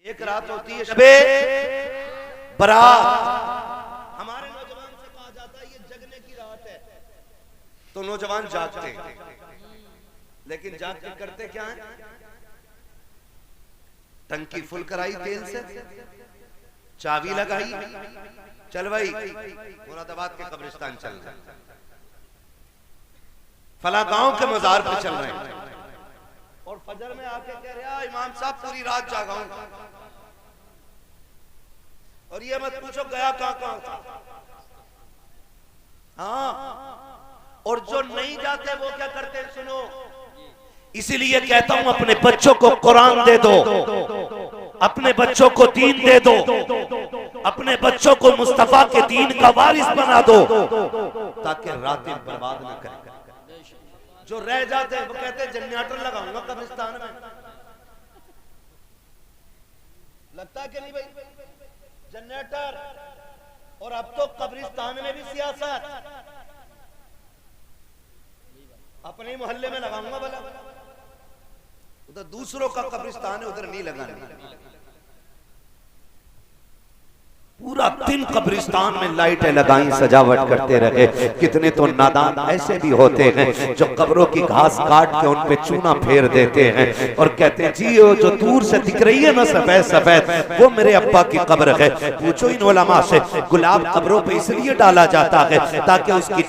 एक रात होती है शबे बरात। हमारे नौजवान से कहा जाता है ये जगने की रात है, तो नौजवान जागते हैं, लेकिन जाग के करते क्या है? टंकी फुल कराई तेल से, चाबी लगाई, चल भाई मुरादाबाद के कब्रिस्तान चल रहे, फला गांव के मजार पे चल रहे हैं, और फजर में आके कह रहे इमाम साहब पूरी रात जागा हूं, और ये मत पूछो गया कहां था। हाँ, और जो नहीं जाते वो क्या करते हैं सुनो। इसीलिए कहता हूं अपने बच्चों को कुरान दे दो, अपने बच्चों को दीन दे दो, अपने बच्चों को मुस्तफा के दीन का वारिस बना दो, ताकि रातें बर्बाद न करें। जो रह जाते हैं वो कहते हैं जनरेटर लगाऊंगा कब्रिस्तान में। लगता है कि नहीं भाई जनरेटर? और अब तो कब्रिस्तान में भी सियासत, अपने मोहल्ले में लगाऊंगा भला, उधर दूसरों का कब्रिस्तान है उधर नहीं लगाना। पूरा दिन कब्रिस्तान में लाइटें लगाई, सजावट करते रहे। कितने तो नादान ऐसे भी होते हैं जो कब्रों की घास काट के उन पे चूना फेर देते हैं और कहते हैं जी वो जो दूर से दिख रही है ना सफेद सफेद, वो मेरे अब्बा की कब्र है। पूछो इन उलमा से, गुलाब कब्रों पे इसलिए डाला जाता है ताकि उसकी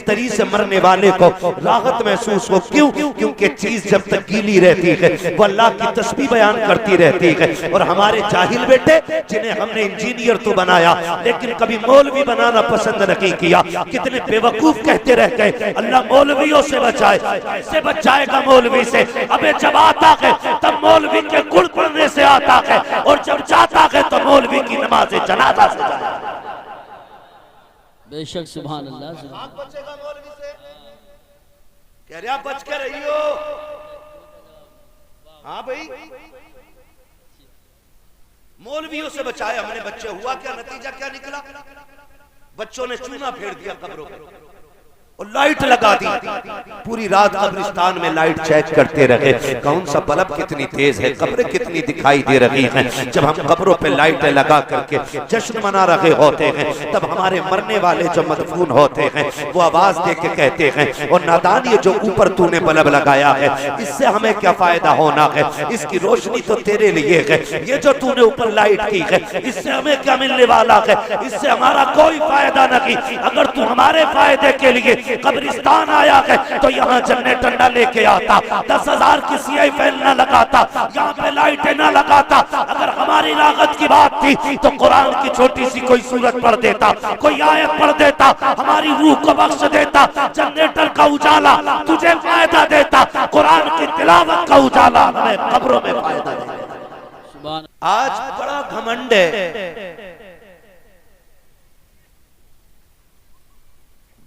तरी से मरने वाले को राहत महसूस हो। क्यों? क्योंकि चीज जब तक गीली रहती है वो अल्लाह की तस्बीह बयान करती रहती है। और हमारे जाहिल बेटे जिन्हें हमने इंजीनियर तो बनाया लेकिन कभी मौलवी बनाना पसंद नहीं किया, कितने बेवकूफ कहते रह गए अल्लाह मौलवियों से बचाए। कैसे बचाएगा मौलवी से? अबे जब आता है तब मौलवी के गुण पढ़ने से आता है, और जब जाता है तो मौलवी की नमाज जनाजा से जाता है। बेशक सुभान अल्लाह। आप बचेगा मौलवी से? कह रहे आप बच के रहियो। हाँ भाई, मौलवियों से बचाए हमने बच्चे। हुआ क्या? नतीजा क्या निकला? बच्चों ने चूना फेर दिया कब्रों पे और लाइट लगा दी। पूरी रात कब्रिस्तान में लाइट चेक करते रहे, कौन सा बल्ब कितनी तेज है, कब्रें कितनी दिखाई दे रही हैं। जब हम कब्रों पे लाइटें लगा करके जश्न मना रहे होते हैं, तब हमारे मरने वाले जो मदफून होते हैं वो आवाज दे के कहते हैं और नादान ये जो ऊपर तूने बल्ब लगाया है इससे हमें क्या फायदा होना है? इसकी रोशनी तो तेरे लिए है, ये जो तूने ऊपर लाइट की है इससे हमें क्या मिलने वाला है? इससे हमारा कोई फायदा नहीं। अगर तू हमारे फायदे के लिए कब्रिस्तान आया है तो यहाँ जनरेटर न लेके आता, 10,000 की सीआई फैन न लगाता, यहाँ पे लाइटें न लगाता। अगर हमारी लागत की बात थी तो कुरान की छोटी सी कोई सूरत पढ़ देता, कोई आयत पढ़ देता, हमारी रूह को बख्श देता। जनरेटर का उजाला तुझे फायदा देता, कुरान की तिलावत का उजाला हमें कब्रों में फायदा देता। आज बड़ा घमंड है,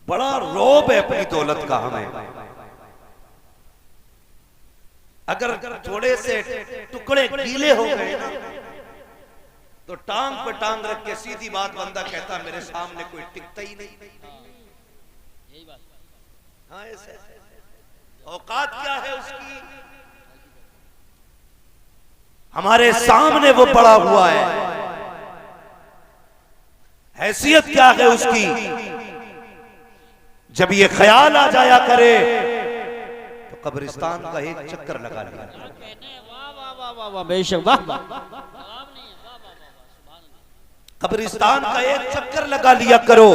बड़ा रोब है अपनी दौलत का हमें। अगर थोड़े से टुकड़े गीले हो गए ना तो टांग पे टांग रख के सीधी बात बंदा कहता मेरे सामने कोई टिकता ही नहीं। हाँ, ऐसे औकात क्या है उसकी? हमारे सामने वो पड़ा हुआ है, हैसियत क्या है उसकी? जब ये ख्याल आ जाया करे तो कब्रिस्तान का एक चक्कर लगा लिया। कब्रिस्तान का एक चक्कर लगा लिया करो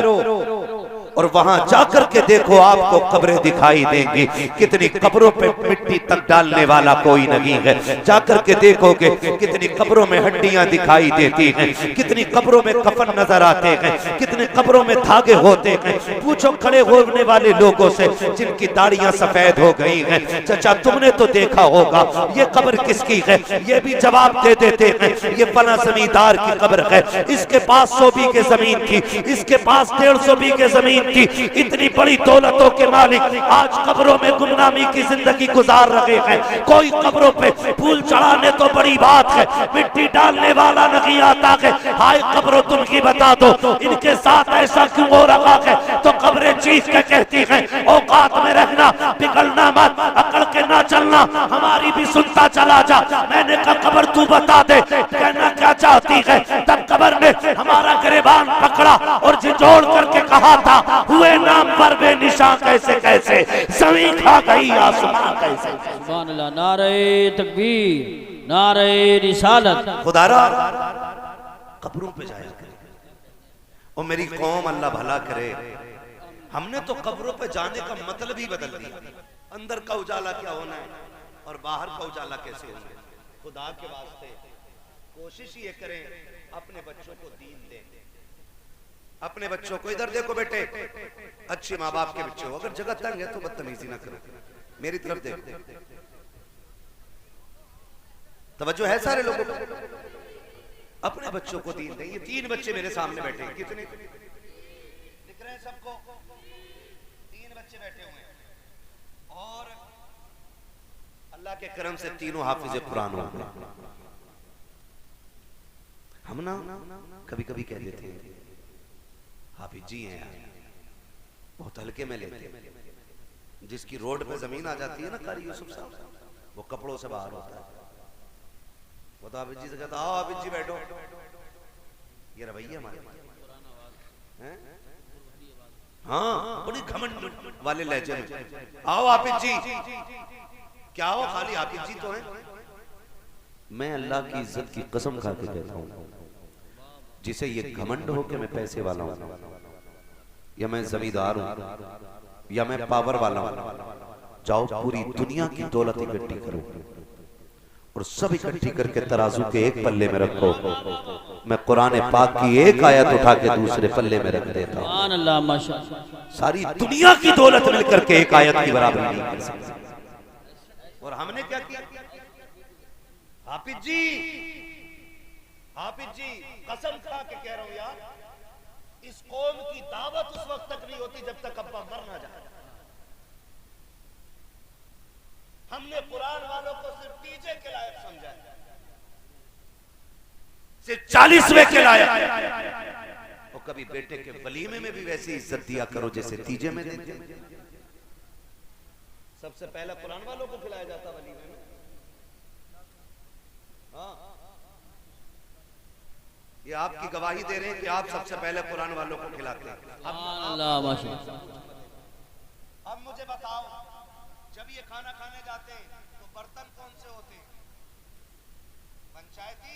और वहां जाकर के देखो आपको कब्रें दिखाई देंगी। कितनी कब्रों पे मिट्टी तक डालने वाला कोई नहीं है। जाकर के देखोगे कितनी कब्रों में हड्डियां दिखाई देती हैं, कितनी कब्रों में कफन नजर आते हैं, कितने कब्रों में धागे होते हैं। पूछो खड़े होने वाले लोगों से जिनकी दाढ़ियां सफेद हो गई हैं, चाचा तुमने तो देखा होगा ये कब्र किसकी है? ये भी जवाब दे देते हैं ये फला जमींदार की कब्र है, इसके पास 100 बीघे जमीन थी, इसके पास 150 बीघे जमीन थी। इतनी बड़ी दौलतों के मालिक आज कब्रों में गुमनामी की जिंदगी गुजार रहे हैं। कोई कब्रों पे फूल चढ़ाने तो बड़ी बात है, मिट्टी डालने वाला नहीं आता है। हाय कब्रों तुम ही बता दो इनके साथ ऐसा क्यों हो रहा है? तो कब्रें चीख के कहती है औकात में रहना, पिघलना मत, अकड़ के ना चलना, हमारी भी सुनता चला जा। मैंने कहा कब्र तू बता दे कहना क्या चाहती है। तब कब्र ने हमारा गिरबान पकड़ा और झिझोड़ करके कहा था हुए नाम पर बेनिशान कैसे कैसे, जमीन खा गई आसमां कैसे। सुभान अल्लाह, नारे तकबीर, नारे रिसालत। खुदारा कब्रों पे जाया करे और मेरी कौम अल्लाह भला करे। हमने तो कब्रों पे जाने का मतलब ही बदल दिया। अंदर का उजाला क्या होना है और बाहर का उजाला कैसे होना है। खुदा के वास्ते कोशिश ये करें अपने बच्चों को दीन दें। अपने बच्चों को इधर देखो बेटे, अच्छे माँ बाप के बच्चे हो, अगर जगह तंग है तो बदतमीजी ना करो, मेरी तरफ देखो। तवज्जो है सारे लोगों को, अपने बच्चों को दीन दें। ये 3 बच्चे मेरे सामने बैठे हैं, कितने दिख रहे हैं सबको? 3 बच्चे बैठे हुए हैं और अल्लाह के करम से तीनों हाफिज कुरान हो गए। हम ना कभी कभी कह देते हैं हाफिज जी हैं यार, बहुत हल्के में लेते हैं। जिसकी रोड पे जमीन आ जाती है ना कारी यूसुफ साहब, वो कपड़ों से बाहर होता है। वो तो हाफिज जी से कहता आओ हाफिज जी बैठो, ये रवैया हमारे हैं। हाँ बड़ी घमंड वाले लहजे में, आओ हाफिज जी, क्या हो खाली हाफिज जी तो हैं। मैं अल्लाह की इज्जत की कसम खा के कहता हूँ, जिसे ये घमंड हो कि मैं पैसे वाला हूँ या मैं जमींदार हूँ या मैं पावर वाला हूँ, जाओ पूरी दुनिया की दौलत इकट्ठी करो और सब इकट्ठी करके तराजू के एक पल्ले में रखो। मैं कुरान पाक की एक आयत उठा के दूसरे पल्ले में रख देता हूँ। सारी दुनिया की दौलत मिलकर के एक आयत की बराबरी नहीं कर सकती। और हमने क्या किया? हाफिज जी, हाफिज जी कसम खा के कह रहा हूं यार, इस कौम की दावत उस वक्त तक नहीं होती जब तक अब्बा मर ना जाए। हमने कुरान वालों को सिर्फ तीजे के लायक समझा, सिर्फ 40वें के लायक। और कभी बेटे के वलीमे में भी वैसी इज्जत दिया करो जैसे तीजे में देते। सबसे पहला कुरान वालों को खिलाया जाता वलीमे में। हाँ, ये आपकी गवाही दे रहे हैं कि आप सबसे पहले कुरान वालों को खिलाते हैं। अब मुझे बताओ, जब ये खाना खाने जाते हैं तो बर्तन कौन से होते हैं? पंचायती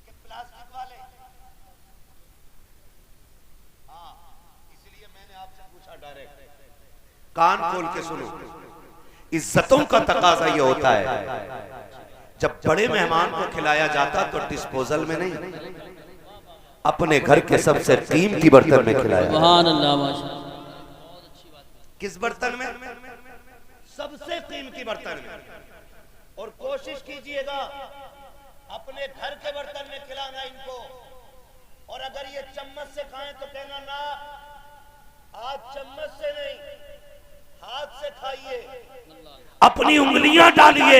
कि प्लास्टिक वाले? हाँ, इसलिए मैंने आपसे पूछा डायरेक्ट। कान खोल के सुनो, इज्जतों का तकाजा ये होता है जब बड़े मेहमान को खिलाया जाता तो डिस्पोजल में नहीं, अपने घर के सबसे कीमती बर्तन में खिलाया। सुभान अल्लाह। किस बर्तन में? सबसे कीमती बर्तन में। और कोशिश कीजिएगा अपने घर के बर्तन में खिलाना इनको। और अगर ये चम्मच से खाएं तो कहना ना, आज चम्मच से नहीं, हाथ से खाइए, अपनी उंगलियां डालिए।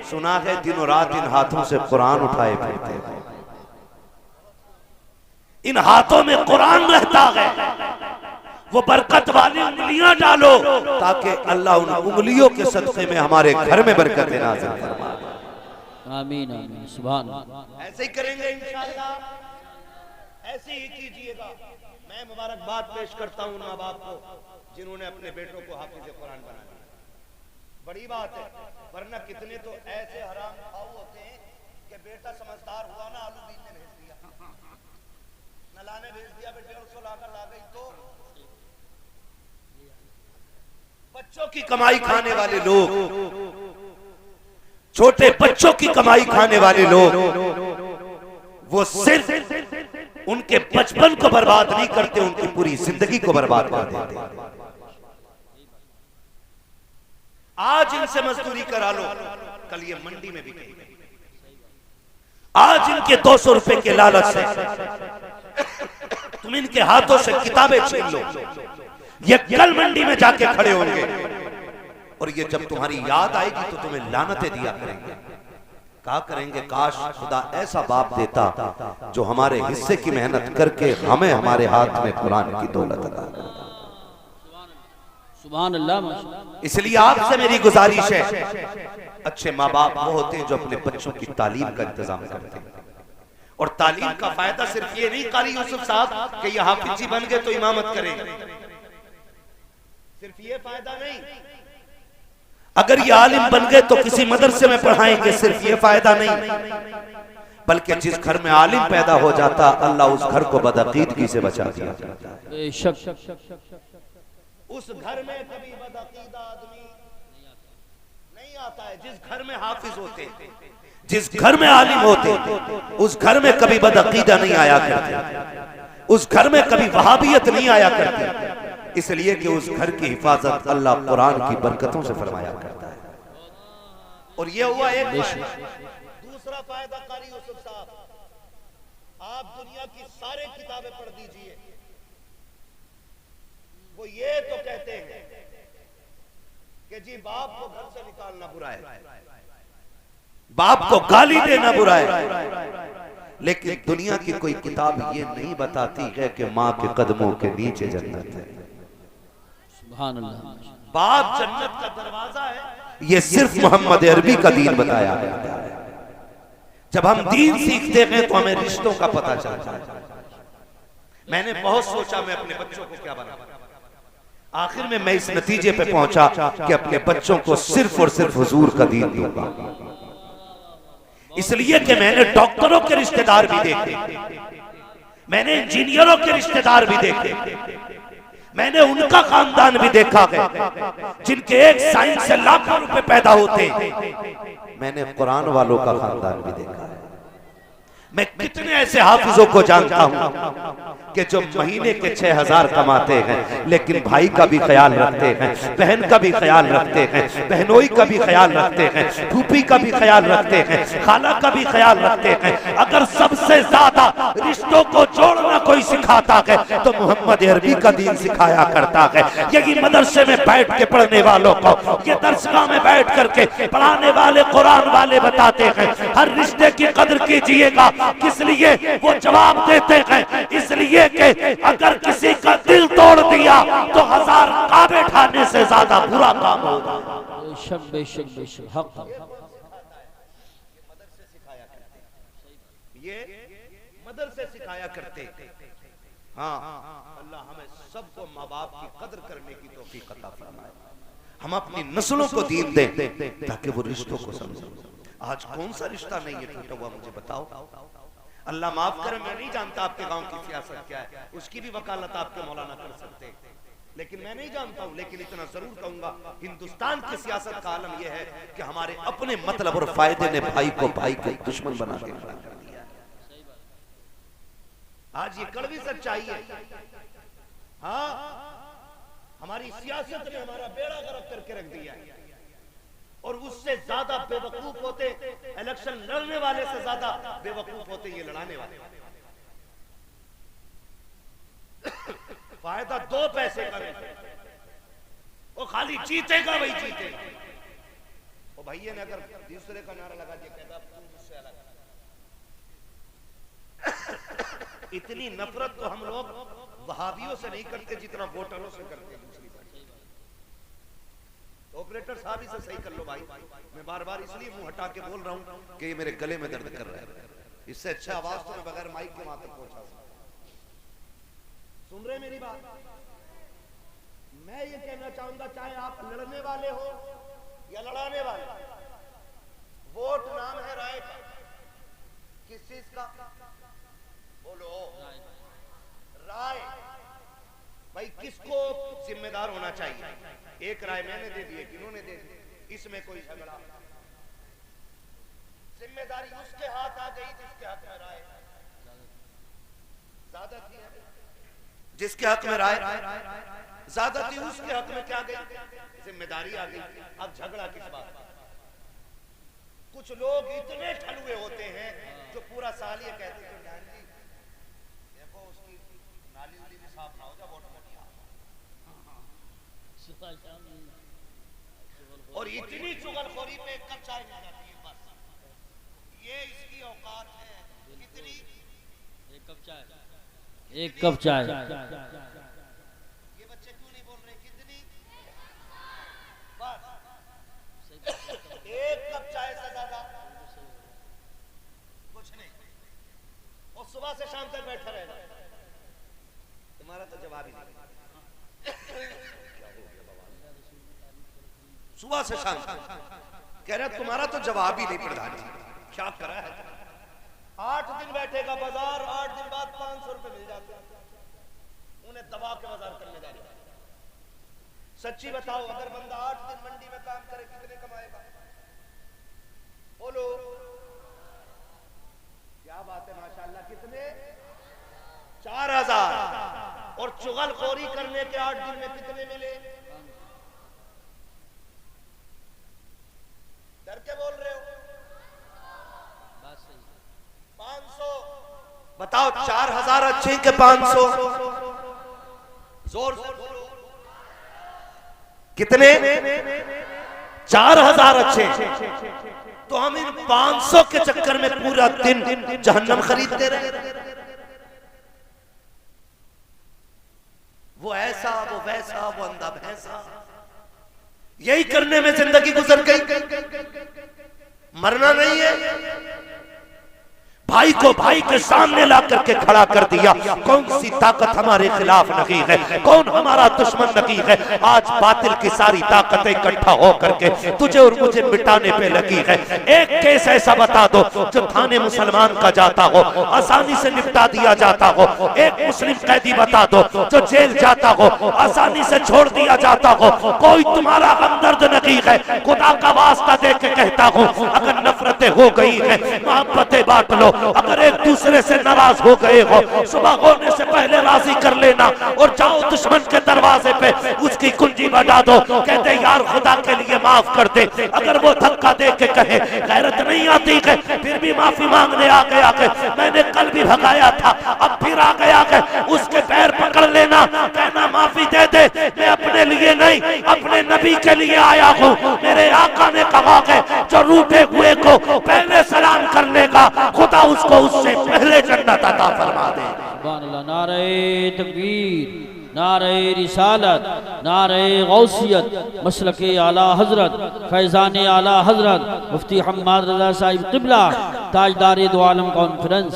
सुना है दिनों रात इन हाथों से कुरान उठाए फिरते हैं, इन हाथों में कुरान रहता है। वो बरकत वाली उंगलियां डालो ताकि अल्लाह उन उंगलियों के सदक़े में हमारे घर में बरकत नाज़िल फरमाए। आमीन आमीन सुभान अल्लाह। ऐसे ही करेंगे इंशाअल्लाह, ऐसे ही कीजिएगा। मैं मुबारकबाद पेश करता हूं माँ बाप को जिन्होंने अपने बेटों को हाफिज़ कुरान बना दिया। बड़ी बात है, वरना कितने तो ऐसे हराम खाऊ होते हैं कि बेटा समझदार हुआ ना, आलू बीनने भेज दिया, नलाने भेज दिया, बेटे 150 लाकर ला गई। तो बच्चों की कमाई खाने वाले लोग, छोटे बच्चों की कमाई खाने वाले लोग, वो सिर्फ उनके बचपन को बर्बाद नहीं करते, उनकी पूरी जिंदगी को बर्बाद कर देते। आज इनसे मजदूरी करा लो, कल ये मंडी में बिकेगी। आज इनके 200 रुपए के लालच से तुम इनके हाथों से किताबें छीन लो, ये कल मंडी में जाके खड़े होंगे और ये जब तुम्हारी याद आएगी तो तुम्हें लानतें दिया करेंगे। कहा करेंगे काश खुदा ऐसा बाप देता जो हमारे हिस्से की मेहनत करके हमें हमारे हाथ में कुरान की दौलत अता करता। सुभान अल्लाह माशाअल्लाह। इसलिए आपसे मेरी गुजारिश है, अच्छे माँ बाप वो होते हैं जो अपने बच्चों की तालीम का इंतजाम करते हैं। और तालीम का फायदा सिर्फ ये नहीं कारी यूसुफ साहब कि ये हाफिजी बन गए तो इमामत करेंगे, सिर्फ ये फायदा नहीं। अगर ये आलिम बन गए तो किसी मदरसे में पढ़ाएंगे, सिर्फ ये फायदा नहीं। बल्कि जिस घर में आलिम पैदा हो जाता, अल्लाह उस घर को बदअकीदगी से बचा दिया जाता है। बेशक उस घर में कभी बदअकीदा आदमी नहीं आता है। जिस घर में हाफिज होते, जिस घर में आलिम होते, उस घर में कभी बदअकीदा नहीं आया करते, उस घर में कभी वहाबियत नहीं आया करती। इसलिए कि उस घर की हिफाजत अल्लाह कुरान की बरकतों से फरमाया करता है। और ये हुआ एक दूसरा फायदा कारी यूसुफ साहब, आप दुनिया की सारे किताबें पढ़ दीजिए, वो ये तो कहते हैं कि जी बाप को घर से निकालना बुरा है, बाप को गाली देना बुरा है, लेकिन दुनिया की कोई किताब ये नहीं बताती है कि माँ के कदमों के नीचे जन्नत है। सुभान अल्लाह। बाप जन्नत का दरवाजा है, ये सिर्फ मोहम्मद अरबी का दीन बताया गया है। जब हम दीन सीखते हैं तो हमें रिश्तों का पता चलता है। मैंने बहुत सोचा मैं अपने बच्चों को क्या बनाऊं, आखिर में मैं इस नतीजे पे पहुंचा कि अपने बच्चों को सिर्फ और सिर्फ हुजूर का दीन दूंगा। इसलिए कि मैंने डॉक्टरों के रिश्तेदार भी देखे, मैंने इंजीनियरों के रिश्तेदार भी देखे, मैंने उनका खानदान भी देखा है जिनके एक साइंस से लाखों रुपए पैदा होते। मैंने कुरान वालों का खानदान भी देखा है। मैं कितने ऐसे हाफिजों को जानता हूं कि जो महीने के 6,000 कमाते हैं, लेकिन भाई का भी ख्याल रखते हैं, बहन का भी ख्याल रखते हैं, बहनोई का भी ख्याल रखते हैं, फूफी का भी ख्याल रखते हैं, खाला का भी ख्याल रखते हैं। अगर सबसे ज्यादा रिश्तों को जोड़ना कोई सिखाता है तो मोहम्मद अरबी का दीन सिखाया करता है। यही मदरसे में बैठ के पढ़ने वालों को, ये दरसगाह में बैठ करके पढ़ाने वाले कुरान वाले बताते हैं हर रिश्ते की कदर कीजिएगा। किस लिए? वो जवाब देते हैं इसलिए कि अगर किसी का दिल तोड़ दिया तो 1000 काबे ढाने से ज्यादा बुरा काम होगा। बेशक बेशक बेशक हक। ये मदरसे सिखाया करते। हाँ, अल्लाह हमें सबको माँ बाप की कदर करने की तौफीक अता फरमाए। हम अपनी नस्लों को दीन दें ताकि वो रिश्तों को समझें। आज कौन सा रिश्ता नहीं है टूटा हुआ, मुझे बताओ। अल्लाह माफ करे, मैं नहीं जानता आपके गांव की सियासत क्या है, उसकी भी वकालत आपके मौलाना कर सकते हैं, लेकिन मैं नहीं जानता हूं। लेकिन इतना जरूर कहूंगा, हिंदुस्तान की सियासत का आलम यह है कि हमारे अपने मतलब और फायदे ने भाई को भाई के दुश्मन बना के खड़ा कर दिया। आज ये कड़वी सच्चाई है। हाँ, हमारी सियासत ने हमारा बेड़ा गर्क करके रख दिया है। और उससे ज्यादा बेवकूफ होते, इलेक्शन लड़ने वाले से ज्यादा बेवकूफ होते ये लड़ाने वाले। फायदा 2 पैसे का नहीं, वो खाली जीतेगा वही जीतेगा। वो भैया ने अगर दूसरे का नारा लगा दिया, कहता तू मुझसे अलग। इतनी नफरत तो हम लोग वहाबियों से नहीं करते जितना वोटरों से करते हैं। दूसरी बात, ऑपरेटर साहब इसे सही कर लो भाई। मैं बार बार इसलिए मुंह हटा के बोल रहा हूं कि ये मेरे गले में दर्द कर रहा है। इससे अच्छा आवाज तो मैं बगैर माइक के वहां तक पहुंचा सकता। सुन रहे मेरी बात? मैं ये कहना चाहूंगा, चाहे आप लड़ने वाले हो या लड़ाने वाले, वोट नाम है राय का। किस चीज का? बोलो। राय। भाई किसको जिम्मेदार होना चाहिए? एक राय मैंने दे दी, इन्होंने दे दी, इसमें कोई झगड़ा। जिम्मेदारी उसके हाथ आ गई जिसके हक में राय ज्यादा थी। जिसके हक में राय ज्यादा थी उसके हक में क्या गई? जिम्मेदारी आ गई। अब झगड़ा किस बात का? कुछ लोग इतने ठलुए होते हैं जो पूरा साल ये कहते हैं देखो उसकी नाली उली भी साफ ना हो जाए, वोट में नहीं आ। और इतनी चुगलखोरी पे एक कप चाय मिल जाती है बस। ये इसकी औकात है। कितनी? एक कप चाय। एक कप चाय। ये बच्चे क्यों नहीं बोल रहे? कितनी? सुबह से शाम तक बैठा रहेगा। तुम्हारा तो जवाब ही नहीं। सुबह से शाम कह रहे तुम्हारा तो जवाब ही नहीं प्रधान जी, क्या करा है। 8 दिन बैठेगा बाजार, 8 दिन बाद 500 रुपए मिल जाते हैं, उन्हें दबा के बाजार करने जा रहा है। सच्ची बताओ, अगर बंदा 8 दिन मंडी में काम करे कितने कमाएगा? बोलो। क्या बात है, माशाल्लाह। कितने? 4000। और चुगलखोरी करने के 8 दिन में कितने मिले? डर के बोल रहे हो? 500। बताओ 4000 अच्छे के 500? जोर से बोलो। कितने? 4000 अच्छे। तो हम इन 500 के चक्कर में पूरा दिन जहन्नम खरीदते रहे। वो ऐसा, वो वैसा, वो अंधा भैंसा, यही करने में जिंदगी गुजर गई। मरना नहीं है। भाई को भाई के सामने ला करके खड़ा कर दिया। कौन सी ताकत हमारे खिलाफ नहीं है, कौन हमारा दुश्मन नहीं है। आज बातिल की सारी ताकतें इकट्ठा हो करके तुझे और मुझे मिटाने पे लगी है। एक केस ऐसा बता दो जो थाने मुसलमान का जाता हो, आसानी से निपटा दिया जाता हो। एक मुस्लिम कैदी बता दो जो जेल जाता हो, आसानी से छोड़ दिया जाता हो। कोई तुम्हारा हमदर्द नहीं है। खुदा का वास्ता दे के कहता हूँ, अगर नफरतें हो गई है, मोहब्बतें बांट लो। अगर एक दूसरे से नाराज हो गए हो, सुबह होने से पहले राजी कर लेना और जाओ दुश्मन के दरवाजे पे उसकी कुंजी बजा दो। कहते यार खुदा के लिए माफ कर दे। अगर वो धक्का दे के कहे गैरत नहीं आती है, फिर भी माफी मांगने आ गया है, मैंने कल भी भगाया था अब फिर आ गया है, उसके पैर पकड़ लेना, कहना माफी दे दे, मैं अपने लिए नहीं अपने नबी के लिए आया हूँ। मेरे आका ने कहा है जो रूठे हुए को पहले सलाम कर लेगा, खुदा उसको उससे पहले जन्नत अता फरमा दे। सुभान अल्लाह। नारे तकबीर, नारे रिसालत, नारे गौसियत, मसलके आला हजरत, फैजान आला हजरत, मुफ्ती हम्माद रज़ा साहिब क़िबला, ताजदार दो आलम कॉन्फ्रेंस।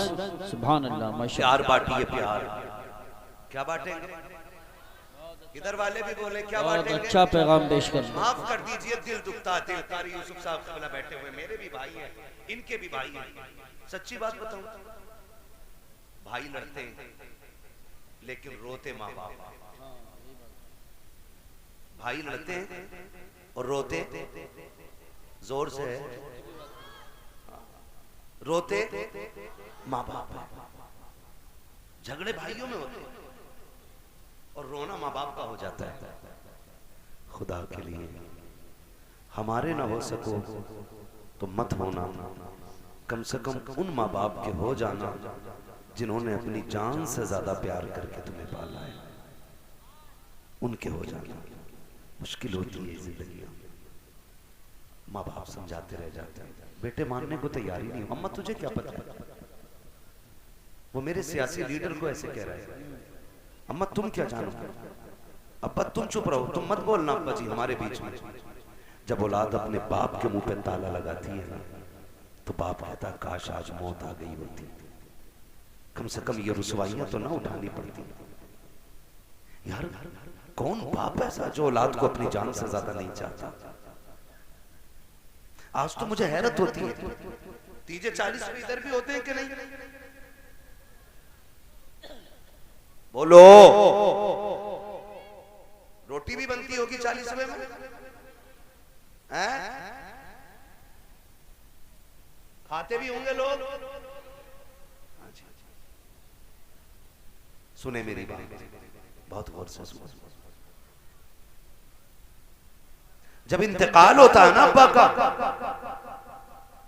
सुभान अल्लाह। प्यार बांटिए, प्यार। क्या बांटेंगे? इधर वाले भी बोले क्या बांटेंगे? अच्छा पैगाम पेश कर। माफ कर दीजिए, दिल दुखता है। कारी यूसुफ साहब क़िबला बैठे हुए, मेरे भी भाई हैं, इनके भी भाई हैं। सच्ची बात बताऊं, भाई लड़ते हैं लेकिन रोते माँ बाप। भाई लड़ते हैं और रोते जोर से है, रोते माँ बाप। झगड़े भाइयों में होते हैं और रोना माँ बाप का हो जाता है। खुदा के लिए हमारे ना हो सको तो मत होना, कम से कम उन माँ बाप के हो जाना जिन्होंने अपनी जान से ज्यादा प्यार करके तुम्हें पाला है। उनके हो जाना मुश्किल होती है जिंदगी। माँ बाप समझाते रह जाते हैं, बेटे मानने को तैयार ही नहीं। अम्मा तुझे क्या पता है, वो मेरे सियासी लीडर को ऐसे कह रहा है। अम्मा तुम क्या जानो? अब्बा तुम चुप रहो, तुम मत बोलना अब्बा जी हमारे बीच में। जब औलाद अपने बाप के मुंह पे ताला लगाती है ना, तो बाप कहता काश आज मौत आ गई होती, कम से कम ये रुसवाइयां तो ना उठानी पड़ती। यार कौन बाप ऐसा जो औलाद को अपनी जान से ज्यादा नहीं चाहता? आज तो मुझे हैरत होती है, तीजे 40 में इधर भी होते हैं कि नहीं? बोलो। रोटी भी बनती होगी 40वें में, हैं? खाते भी होंगे लोग। सुने मेरी बात, बहुत गौर से सुनो। जब इंतकाल होता है ना अब्बा का,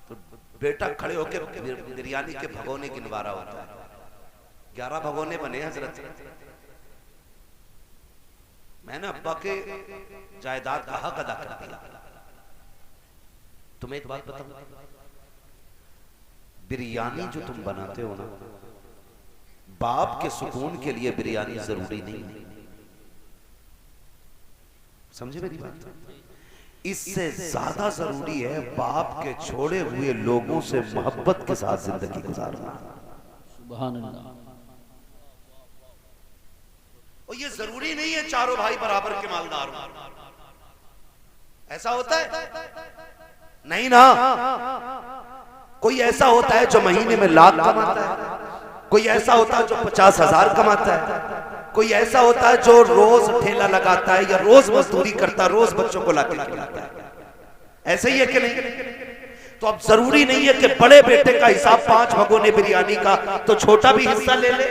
तो बेटा खड़े होकर बिरयानी के भगोने गिनवा रहा होता है। 11 भगोने बने हजरत। मैंने अब्बा के जायदाद का हक अदा कर दिया। तुम्हें एक बात बताऊं, बिरयानी जो तुम बनाते हो ना, बाप के सुकून के लिए बिरयानी जरूरी नहीं है। समझे मेरी बात? इससे ज्यादा जरूरी है बाप के छोड़े हुए लोगों से मोहब्बत के साथ जिंदगी गुजारना। सुभान अल्लाह। और ये जरूरी नहीं है चारों भाई बराबर के मालदार हो, ऐसा होता है नहीं ना। कोई ऐसा होता है जो महीने में लाख कमाता है, कोई ऐसा होता है जो 50,000 कमाता है, कोई ऐसा होता है जो रोज ठेला लगाता है या रोज मजदूरी करता है, रोज बच्चों को लाके खिलाता है। ऐसे ही है कि नहीं? तो अब जरूरी नहीं है कि बड़े बेटे का हिसाब 5 भगोने बिरयानी का तो छोटा भी हिस्सा ले ले।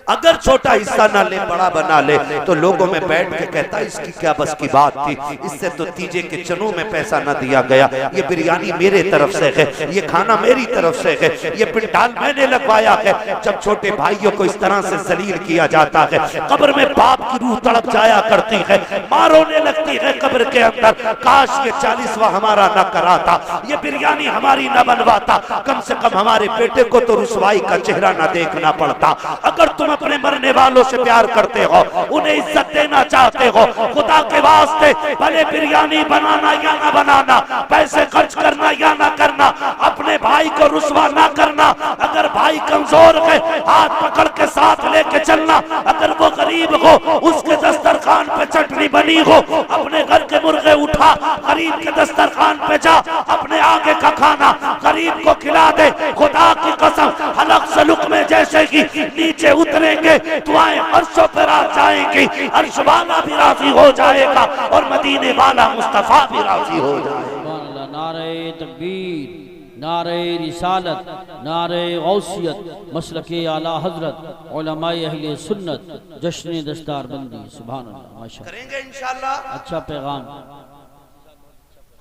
अगर छोटा हिस्सा ना ले बड़ा बना ले तो लोगों में बैठ के कहता इसकी क्या बस की बात थी, इससे तो तीजे के चनों में पैसा ना दिया गया, ये बिरयानी मेरे तरफ से है, ये खाना मेरी तरफ से है, ये पिंडाल मैंने लगवाया है। जब छोटे भाइयों को इस तरह से जलील किया जाता है, कब्र में बाप की रूह तड़प जाया करती है, मां रोने लगती है कब्र के अंदर, काश ये 40वां हमारा ना कराता, ये बिरयानी हमारी ना बनवाता, कम से कम हमारे बेटे को तो रुसवाई का चेहरा ना देखना पड़ता। अगर तुम अपने मरने वालों से प्यार करते हो, उन्हें इज्जत देना चाहते हो, खुदा के वास्ते भले बिरयानी बनाना या ना बनाना, पैसे खर्च करना या ना करना, अपने भाई को रुसवा ना करना। अगर भाई कमजोर है हाथ पकड़ के साथ लेके चलना, अगर वो गरीब हो उसके दस्तरखान पे चटनी बनी हो, अपने घर के मुर्गे उठा गरीब के दस्तरखान पे जा, अपने आगे का खाना गरीब को खिला दे। खुदा की कसम हलक सलुक में जैसे ही नीचे उतरेंगे दुआएं अर्शों पर आ जाएंगी, अर्श वाला भी राजी हो जाएगा और मदीने वाला मुस्तफा भी राजी हो जाएगा। नारे तकबीर, नारे रिसालत, नारे गौसियत, मसलके आला हजरत, उलमाए अहले सुन्नत, जश्न दस्तारबंदी। सुभान अल्लाह, माशाअल्लाह करेंगे इंशाअल्लाह। अच्छा पैगाम,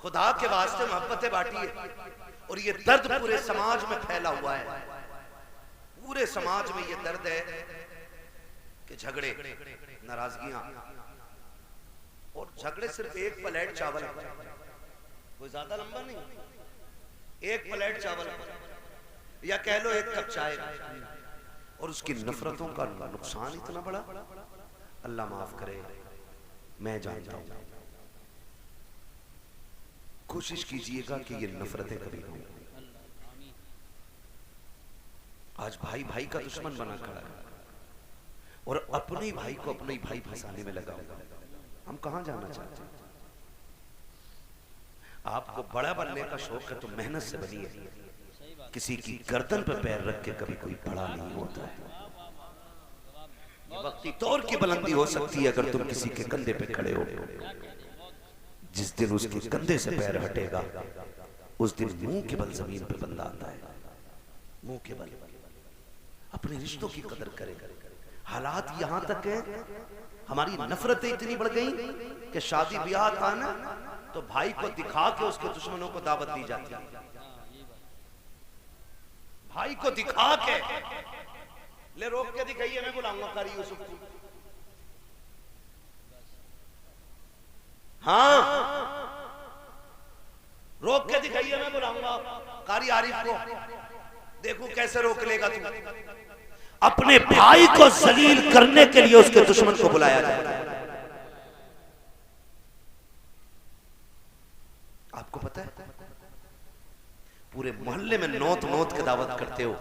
खुदा के वास्ते मोहब्बतें बांटिए। और ये दर्द पूरे समाज में फैला हुआ है, पूरे समाज में ये दर्द है कि झगड़े, नाराजगियां, और झगड़े सिर्फ एक प्लेट चावल पर, कोई ज्यादा लंबा नहीं, एक प्लेट चावल पर या कह लो एक कप चाय, और उसकी नफरतों का नुकसान इतना बड़ा। अल्लाह माफ करे, मैं जानता हूं। कोशिश कीजिएगा कि ये नफरतें कभी हो। आज भाई भाई का दुश्मन बना खड़ा है और अपने भाई को अपने भाई फंसाने में लगा हुआ। हम कहां जाना चाहते हैं? आपको बड़ा बनने का शौक है तो मेहनत से बनिए। किसी की गर्दन पर पैर रख के कभी कोई बड़ा नहीं होता है। ये वक्ती तौर की बुलंदी हो सकती है अगर तुम किसी के कंधे पे खड़े हो। जिस दिन उसके कंधे से पैर हटेगा उस दिन मुंह के बल जमीन पे बंदा आता है, मुंह के बल। अपने रिश्तों की कदर करेगा। हालात यहां तक है, हमारी नफरतें इतनी बढ़ गई कि शादी ब्याह था ना तो भाई को दिखा के उसके दुश्मनों को दावत दी जाती है। भाई को दिखा के ले, रोक के दिखाइए, मैं बुलाऊंगा कारी यूसुफ को। हाँ, रोक के दिखाइए, मैं बुलाऊंगा कारी आरिफ को, देखो कैसे रोक लेगा तू। अपने भाई को जलील करने के लिए उसके दुश्मन को बुलाया जाता है। आपको पता है पूरे मोहल्ले में नौत नौत की दावत करते हो,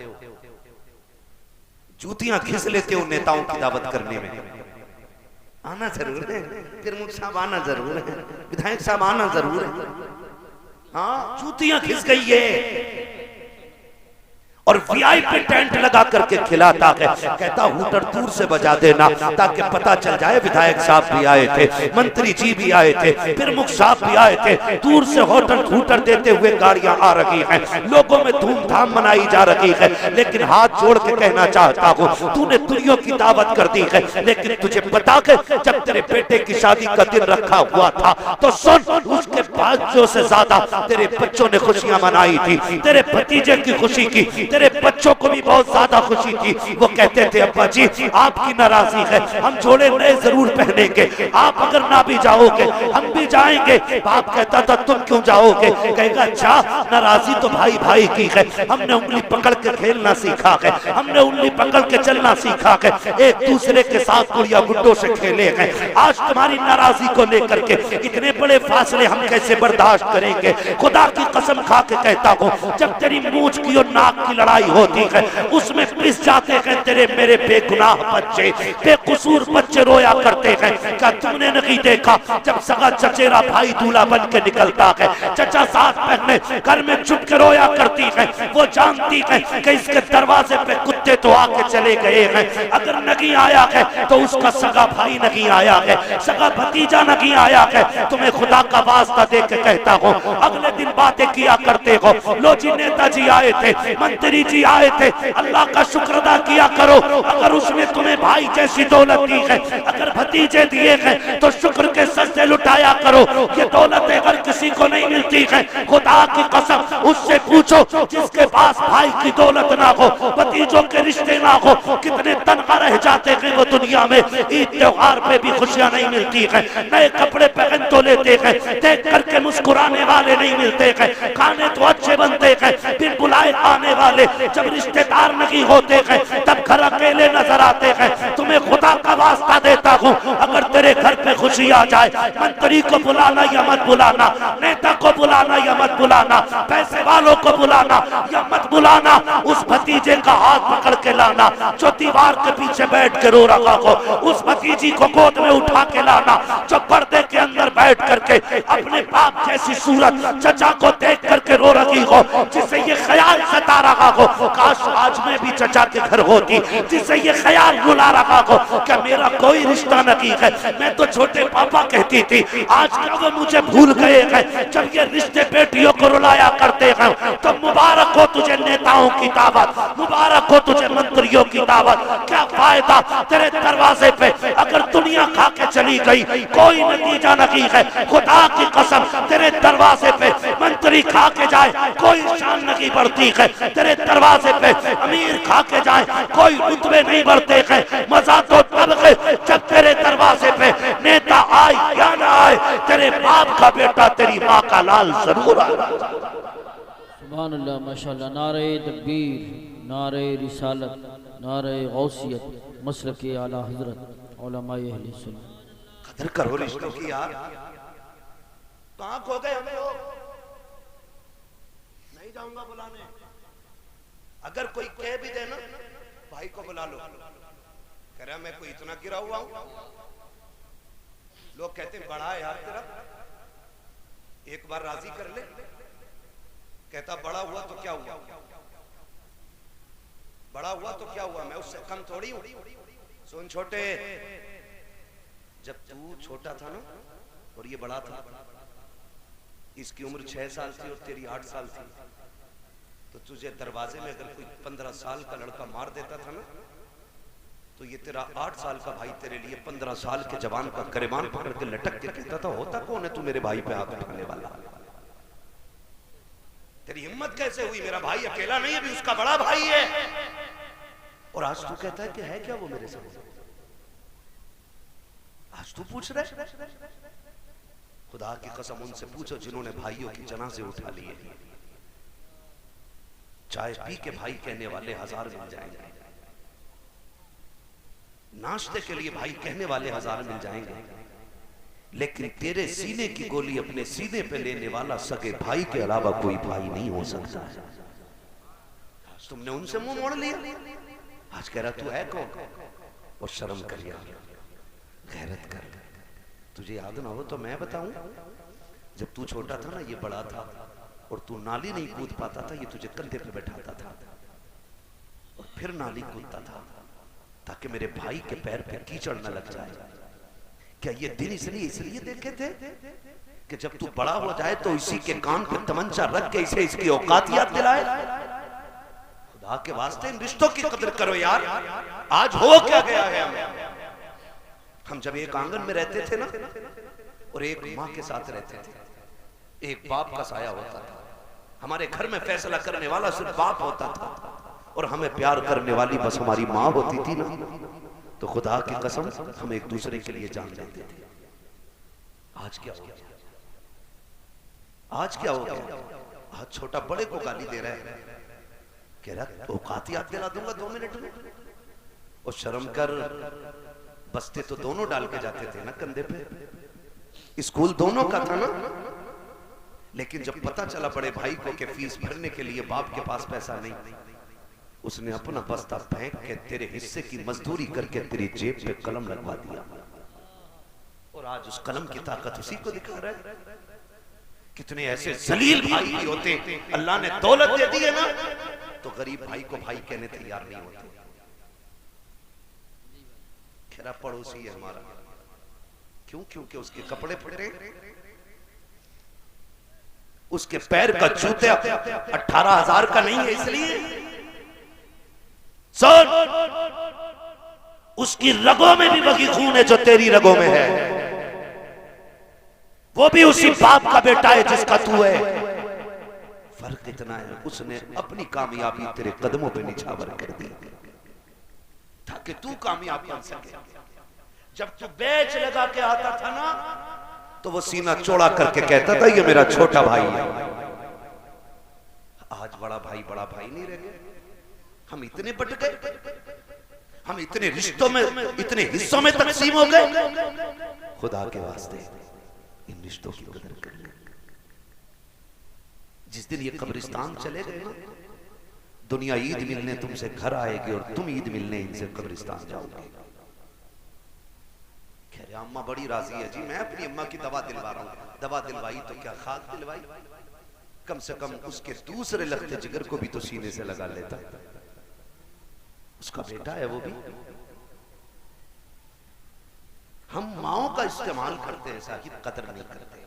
जूतियां खिस लेते हो नेताओं की दावत करने में। आना जरूर है, प्रमुख साहब आना जरूर है, विधायक साहब आना जरूर है। हाँ, जूतियां खिस गई है और वीआईपी टेंट लगा करके खिलाता है। कहता हूटर दूर से बजा देना ताकि पता चल जाए विधायक साहब भी आए थे, मंत्री जी भी आए थे, प्रमुख साहब भी आए थे। दूर से होटल हूटर देते हुए गाड़ियां आ रही हैं, लोगों में धूमधाम मनाई जा रही है। लेकिन हाथ जोड़ के कहना चाहता हूँ, तूने दुनिया की दावत कर दी है, लेकिन तुझे पता है जब तेरे बेटे की शादी का दिन रखा हुआ था तो सुन, उसके बच्चों से ज्यादा तेरे बच्चों ने खुशियां मनाई थी। तेरे भतीजे की खुशी की तेरे बच्चों को भी बहुत ज्यादा खुशी थी। वो कहते थे अब्बा जी आपकी नाराजगी है, हम जोड़े नए जरूर पहनेंगे, आप अगर ना भी जाओगे हम भी जाएंगे। बाप कहता था तुम क्यों जाओगे? कहेगा अच्छा, नाराजगी तो भाई भाई की है, हमने उंगली पकड़ के खेलना सीखा है, हमने उंगली पकड़ के चलना सीखा है, एक दूसरे के साथ गुड़िया गुड्डों से खेले हैं। आज तुम्हारी नाराजगी को लेकर के इतने बड़े फासले हम कैसे बर्दाश्त करेंगे? खुदा की कसम खा के कहता हूँ, जब तेरी मूंछ की और नाक की लड़ाई होती है, उसमें पिस जाते हैं तेरे मेरे बेगुनाह बच्चे, बेकसूर बच्चे रोया करते हैं। क्या तुमने नहीं देखा जब सगा चचेरा भाई दूल्हा बन के निकलता है, चचा साथ पहने घर में चुप के रोया करती है, वो जानती है कि इसके दरवाजे पे कुत्ते तो आके चले गए हैं, अगर नहीं आया है तो उसका सगा भाई नहीं आया है, सगा भतीजा नहीं आया है। तुम्हें खुदा का वास्ता दे के कहता हूँ, अगले दिन बातें किया करते हो, लो जी नेताजी आए थे, मंत्री जी आए थे, अल्लाह का शुक्र अदा किया करो। अगर उसने तुम्हें भाई जैसी दौलत दी है, अगर भतीजे दिए हैं तो शुक्र के सजदे लुटाया करो। ये दौलत अगर किसी को नहीं मिलती है, खुदा की कसम उससे पूछो जिसके पास भाई की दौलत ना हो, भतीजों के रिश्ते ना हो, कितने तनखा रह जाते हैं वो दुनिया में। ईद त्योहार पे भी खुशियां नहीं मिलती है, नए कपड़े पहन तो लेते हैं, देख करके मुस्कुराने वाले नहीं मिलते हैं, खाने तो अच्छे बनते हैं, फिर बुलाए आने वाले जब रिश्तेदार नहीं होते हैं तब घर अकेले नजर आते हैं। तुम्हें खुदा का वास्ता देता हूँ, अगर तेरे घर पे खुशी आ जाए, मंत्री को बुलाना या मत बुलाना, नेता को बुलाना या मत बुलाना, पैसे वालों को बुलाना या मत बुलाना, उस भतीजे का हाथ पकड़ के लाना जो दीवार के पीछे बैठ के रो रहा हो, उस भतीजी को गोद में उठा के लाना जो पर्दे के अंदर बैठ करके अपने बाप जैसी सूरत चचा को देख करके रो रही हो, जिसे ये ख्याल सता रहा हो काश आज मैं भी चचा के घर होती, जिसे ये ख्याल रुला रहा हो क्या मेरा कोई रिश्ता नहीं है, मैं तो छोटे पापा कहती थी, आज क्या वो मुझे भूल गए हैं। जब ये रिश्ते बेटियों को रुलाया करते हैं तो मुबारक हो तुझे नेताओं की दावत, मुबारक हो तुझे मंत्रियों की दावत। क्या फायदा तेरे दरवाजे पे अगर दुनिया खा के चली गई, कोई नतीजा नहीं है। खुदा की कसम तेरे दरवाजे पे मंत्री खा के जाए कोई शान नहीं बढ़ती है, तेरे दरवाजे पे अमीर खा के जाए कोई रुतबे नहीं बढ़ते हैं। मजा तो तब है जब तेरे दरवाजे पे नेता आए या ना आए, तेरे बाप का बेटा तेरी माँ का लाल जरूर आए। सुभान अल्लाह, माशाअल्लाह। नारे तकबीर, नारे रिसालत, नारे गौसियत, मसलके आला हजरत, उलमाए अहले सुन्नत। कदर करो रिश्तों की यार, कहाँ खो गए हम लोग। नहीं जाऊंगा बुलाने, अगर कोई कह भी देना भाई को बुला लो, कह रहा मैं कोई इतना गिरा हुआ हूं। लोग कहते हैं बड़ा है यार तेरा, एक बार राजी कर ले। कहता बड़ा हुआ तो क्या हुआ, बड़ा हुआ तो क्या हुआ, मैं उससे कम थोड़ी हूं। सुन छोटे, जब तू छोटा था ना और ये बड़ा था, इसकी उम्र 6 साल थी और तेरी 8 साल थी, तो तुझे दरवाजे में अगर कोई 15 साल का लड़का मार देता था ना, तो ये तेरा 8 साल का भाई तेरे लिए 15 साल के जवान का गिरबान पकड़ के लटक के कहता था होता कौन है तू मेरे भाई पे हाथ उठाने वाला। तेरी हिम्मत कैसे हुई, मेरा भाई अकेला नहीं है, भी उसका बड़ा भाई है। और आज तू कहता है कि है क्या वो मेरे साथ, आज तू पूछ रहा है। खुदा की कसम उनसे पूछो जिन्होंने भाइयों की जनाजे उठा लिए। चाय पी के भाई कहने वाले 1000 मिल जाएंगे, नाश्ते के लिए भाई कहने वाले 1000 मिल जाएंगे, लेकिन तेरे सीने की गोली अपने सीने पे लेने वाला सगे भाई के अलावा कोई भाई नहीं हो सकता। तुमने उनसे मुंह मोड़ लिया, आज कह रहा तू है कौन। और शर्म कर यार, गैरत कर। तुझे याद ना हो तो मैं बताऊं, जब तू छोटा था ना ये बड़ा था और तू नाली नहीं कूद पाता था, ये तुझे कंधे पे बैठाता था और फिर नाली कूदता था ताकि मेरे भाई के पैर पे कीचड़ न लग जाए। क्या ये दिन इसलिए देखे थे कि जब तू बड़ा हो जाए तो इसी के कान पे तमंचा रख के इसे इसकी औकात याद दिलाए। खुदा के वास्ते इन रिश्तों की कदर करो यार। आज हो क्या गया है, हम जब एक आंगन में रहते थे ना और एक माँ के साथ रहते थे, एक बाप का साया होता था, हमारे घर में फैसला करने वाला सिर्फ बाप होता था और हमें प्यार करने वाली बस हमारी माँ होती थी ना, तो खुदा की कसम हम एक दूसरे के लिए जान लेते थे। आज क्या हो गया, आज क्या हो गया, आज छोटा बड़े को गाली दे रहा है, कह रहा औकात याद दिला दूंगा 2 मिनट में। और शर्म कर, बस्ते तो दोनों डाल के जाते थे ना कंधे पे, स्कूल दोनों का था ना, लेकिन जब पता चला बड़े भाई को कि फीस भरने के लिए बाप के पास पैसा नहीं, उसने अपना बस्ता फेंक के तेरे हिस्से की मजदूरी करके तेरी जेब पे कलम लगवा दिया, और आज उस कलम की ताकत उसी को दिखा रहा है। कितने ऐसे जलील भाई भी होते, अल्लाह ने दौलत दे दी है ना, तो गरीब भाई को भाई कहने तैयार नहीं होते। खेरा पड़ोसी है हमारा, क्यों? क्योंकि उसके कपड़े फटे, उसके पैर का जूते 18,000 का नहीं है, इसलिए सुन, उसकी रगों में भी वही खून है जो तेरी रगों में है, वो भी उसी बाप का बेटा है जिसका तू है। फर्क इतना है, उसने अपनी कामयाबी तेरे कदमों पे निछावर कर दी ताकि तू कामयाब बन सके। जब तू बेच लगा के आता था ना, तो वो सीना चौड़ा करके कहता था ये मेरा छोटा भाई है। आज बड़ा भाई नहीं रह गया। हम इतने बट गए, हम इतने रिश्तों में, इतने हिस्सों में तकसीम हो गए। खुदा के वास्ते इन रिश्तों की कदर कर ले। जिस दिन ये कब्रिस्तान चले गए ना, दुनिया ईद मिलने तुमसे घर आएगी और तुम ईद मिलने इनसे कब्रिस्तान जाओगे। खैर अम्मा बड़ी राजी है जी, मैं अपनी अम्मा की दवा दिलवा रहा हूं। दवा दिलवाई तो क्या खाक दिलवाई, कम से कम उसके दूसरे लख्ते जिगर को भी तो सीने से लगा लेता। उसका बेटा है वो भी। हम माओ का इस्तेमाल करते हैं साहिब, कदर नहीं करते।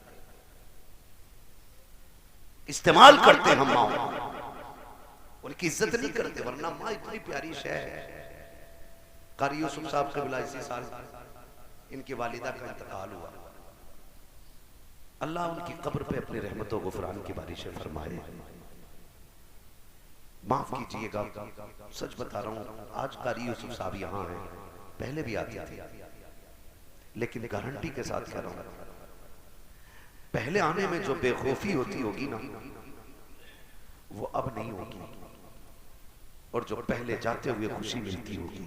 इस्तेमाल करते हैं हम माओ, उनकी इज्जत नहीं करते, वरना माँ इतनी प्यारी शय है। कारी यूसुफ साहब कबीला इसी साल इनकी वालिदा का इंतकाल हुआ। अल्लाह उनकी कब्र पे अपनी रहमतों गुफरान की बारिशें फरमाए। माफ कीजिएगा, सच बता रहा हूं, आज कारी यूसुफ साहब यहाँ हैं, पहले भी आते थे, लेकिन गारंटी के साथ कह रहा हूं, पहले आने में जो बेखौफी होती होगी ना, वो अब नहीं होगी, और जो पहले जाते हुए खुशी मिलती होगी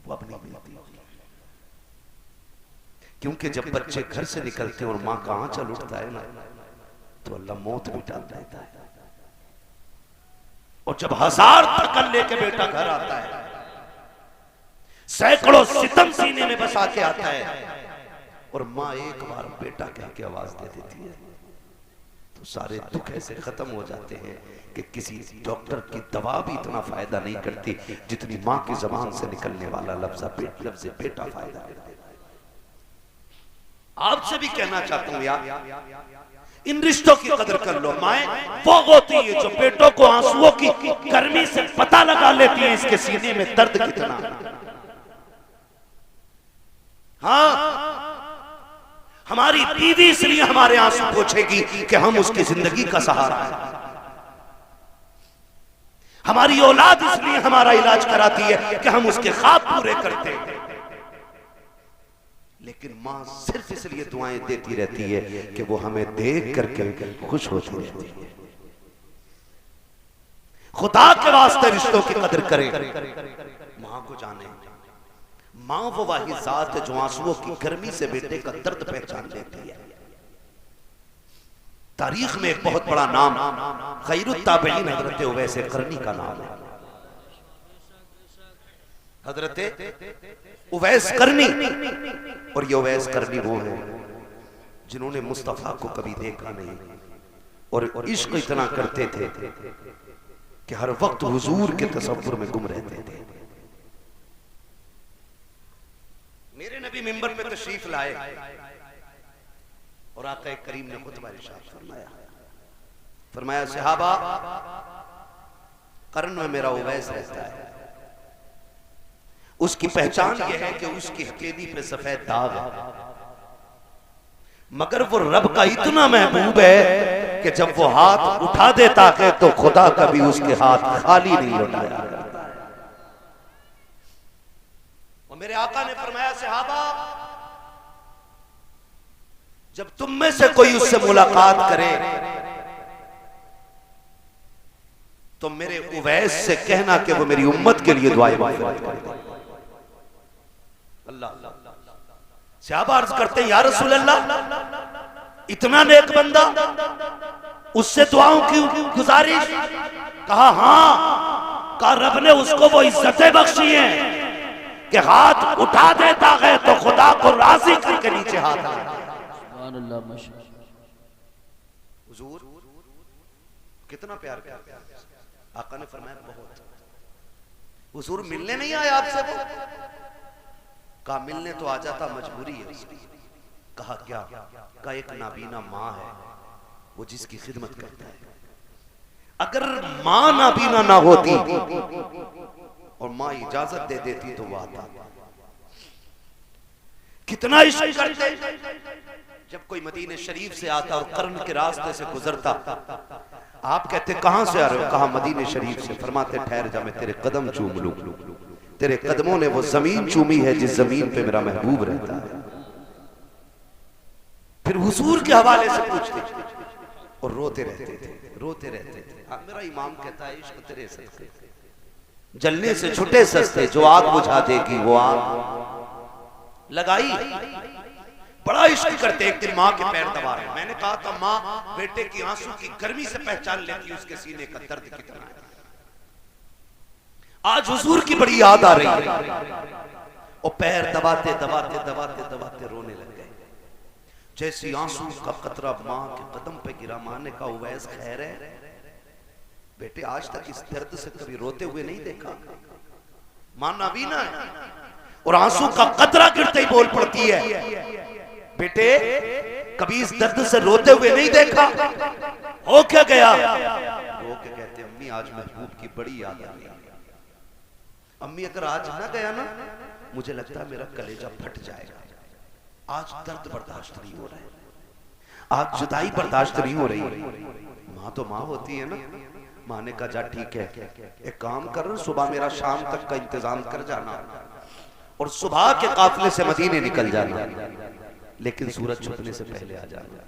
वो अब नहीं मिलती होगी। क्योंकि जब बच्चे घर से निकलते हैं और माँ का आंचल उठता है ना, तो अल्लाह मौत भी टाल देता है। और जब 1000 तकन लेके बेटा घर आता है, सैकड़ों सितम सीने में बसा के आता है, और माँ एक बार बेटा कह के आवाज दे देती है, तो सारे दुख ऐसे खत्म हो जाते हैं कि किसी डॉक्टर की दवा भी इतना फायदा नहीं करती जितनी माँ की जबान से निकलने वाला लफ्ज बेटा फायदा करता है। आपसे भी कहना चाहता हूं यार, इन रिश्तों की कदर कर लो। माएं वो होती है जो बेटों को आंसुओं की गर्मी से पता लगा लेती है इसके सीने में दर्द कितना। हाँ, हमारी बीवी इसलिए हमारे आंसू पोंछेगी कि हम उसकी जिंदगी का सहारा है। हमारी औलाद इसलिए हमारा इलाज कराती है कि हम उसके ख्वाब पूरे करते हैं। लेकिन माँ सिर्फ इसलिए दुआएं देती रहती है कि वो हमें देख करके खुश होती रहती है। खुदा के वास्ते रिश्तों की कदर करें, माँ को जाने। माँ वो वाही जात है जो आंसुओं की गर्मी से बेटे का दर्द पहचान लेती है। तारीख में एक बहुत बड़ा नाम खैरुत ताबईन हजरत उवैस करनी का नाम है। हजरत उवैस करनी, और ये उवैस करनी वो है जिन्होंने मुस्तफा को कभी देखा नहीं और इश्क इतना करते थे कि हर वक्त हुजूर के तसव्वुर में गुम रहते थे। मेरे नबी मिंबर पे तशरीफ लाए और आका करीम ने खुतबा इरशाद फरमाया, सहाबा, कर्न में मेरा उवैस रहता है। उसकी पहचान यह है कि उसकी हथेली पे सफेद दाग है, मगर वो रब का इतना महबूब है कि जब वो हाथ उठा देता है तो खुदा कभी उसके हाथ खाली नहीं उठाया। और मेरे आका ने फरमाया, सहाबा, जब तुम में से कोई उससे मुलाकात करे तो मेरे उवैस से कहना कि वो मेरी उम्मत के लिए दुआएं करे। अल्लाह सहाबा अर्ज करते हैं, या रसूल अल्लाह, इतना नेक बंदा, उससे दुआओं की गुजारिश? कहा, हाँ, का रब ने उसको वो इज्जतें बख्शी हैं कि हाथ उठा देता है तो खुदा को राजी करके नीचे हाथ आ हुजूर कितना प्यार करते हैं। आका ने फरमाया बहुत। हुजूर मिलने नहीं आया आपसे वो? कहा मिलने तो आ जाता, मजबूरी है उसकी। कहा क्या? का एक नाबीना माँ है वो जिसकी खिदमत करता है। अगर माँ नाबीना ना होती और माँ इजाजत दे देती तो वो आता। कितना इश्क करते। जब कोई मदीने शरीफ से आता और कर्न के रास्ते से गुजरता, आप कहते कहां से आ रहे हो? कहा मदीने शरीफ से। फरमाते ठहर जा, मैं तेरे कदम चूम लूं। तेरे कदमों ने वो जमीन चूमी है जिस जमीन पे मेरा महबूब रहता है। फिर हुजूर के हवाले से पूछते और रोते रहते थे, रोते रहते थे। मेरा इमाम कहता है इश्क तेरे सस्ते, जलने से छुटे सस्ते, जो आग बुझा देगी वो आग लगाई। बड़ा इश्क करते। एक दिन माँ के पैर दबा रहे, मैंने कहा था माँ बेटे की आंसू की गर्मी से पहचान लेती उसके सीने का दर्द कितना है। आज हुजूर की बड़ी याद आ रही है और पैर दबाते दबाते दबाते दबाते रोने लग गए। जैसी आंसू का कतरा माँ के कदम पे गिरा, माँ ने कहा उवैस खैर है बेटे? आज तक इस दर्द से कभी रोते हुए नहीं देखा। माँ नाबीना है और आंसू का कतरा गिरते ही बोल पड़ती है बेटे कभी इस दर्द से रोते हुए नहीं देखा। हो क्या गया? रो के कहते अम्मी आज महबूब की बड़ी याद आ रही है। अम्मी अगर आज ना गया ना मुझे लगता है मेरा कलेजा फट जाएगा। आज दर्द बर्दाश्त नहीं हो रहा है, आज जुदाई बर्दाश्त नहीं हो रही। माँ तो माँ होती है ना। माँ ने कहा जा ठीक है, एक काम कर, सुबह मेरा शाम तक का इंतजाम कर जाना और सुबह के काफिले से मदीने निकल जाना, लेकिन सूरज छुपने से पहले आ जाना,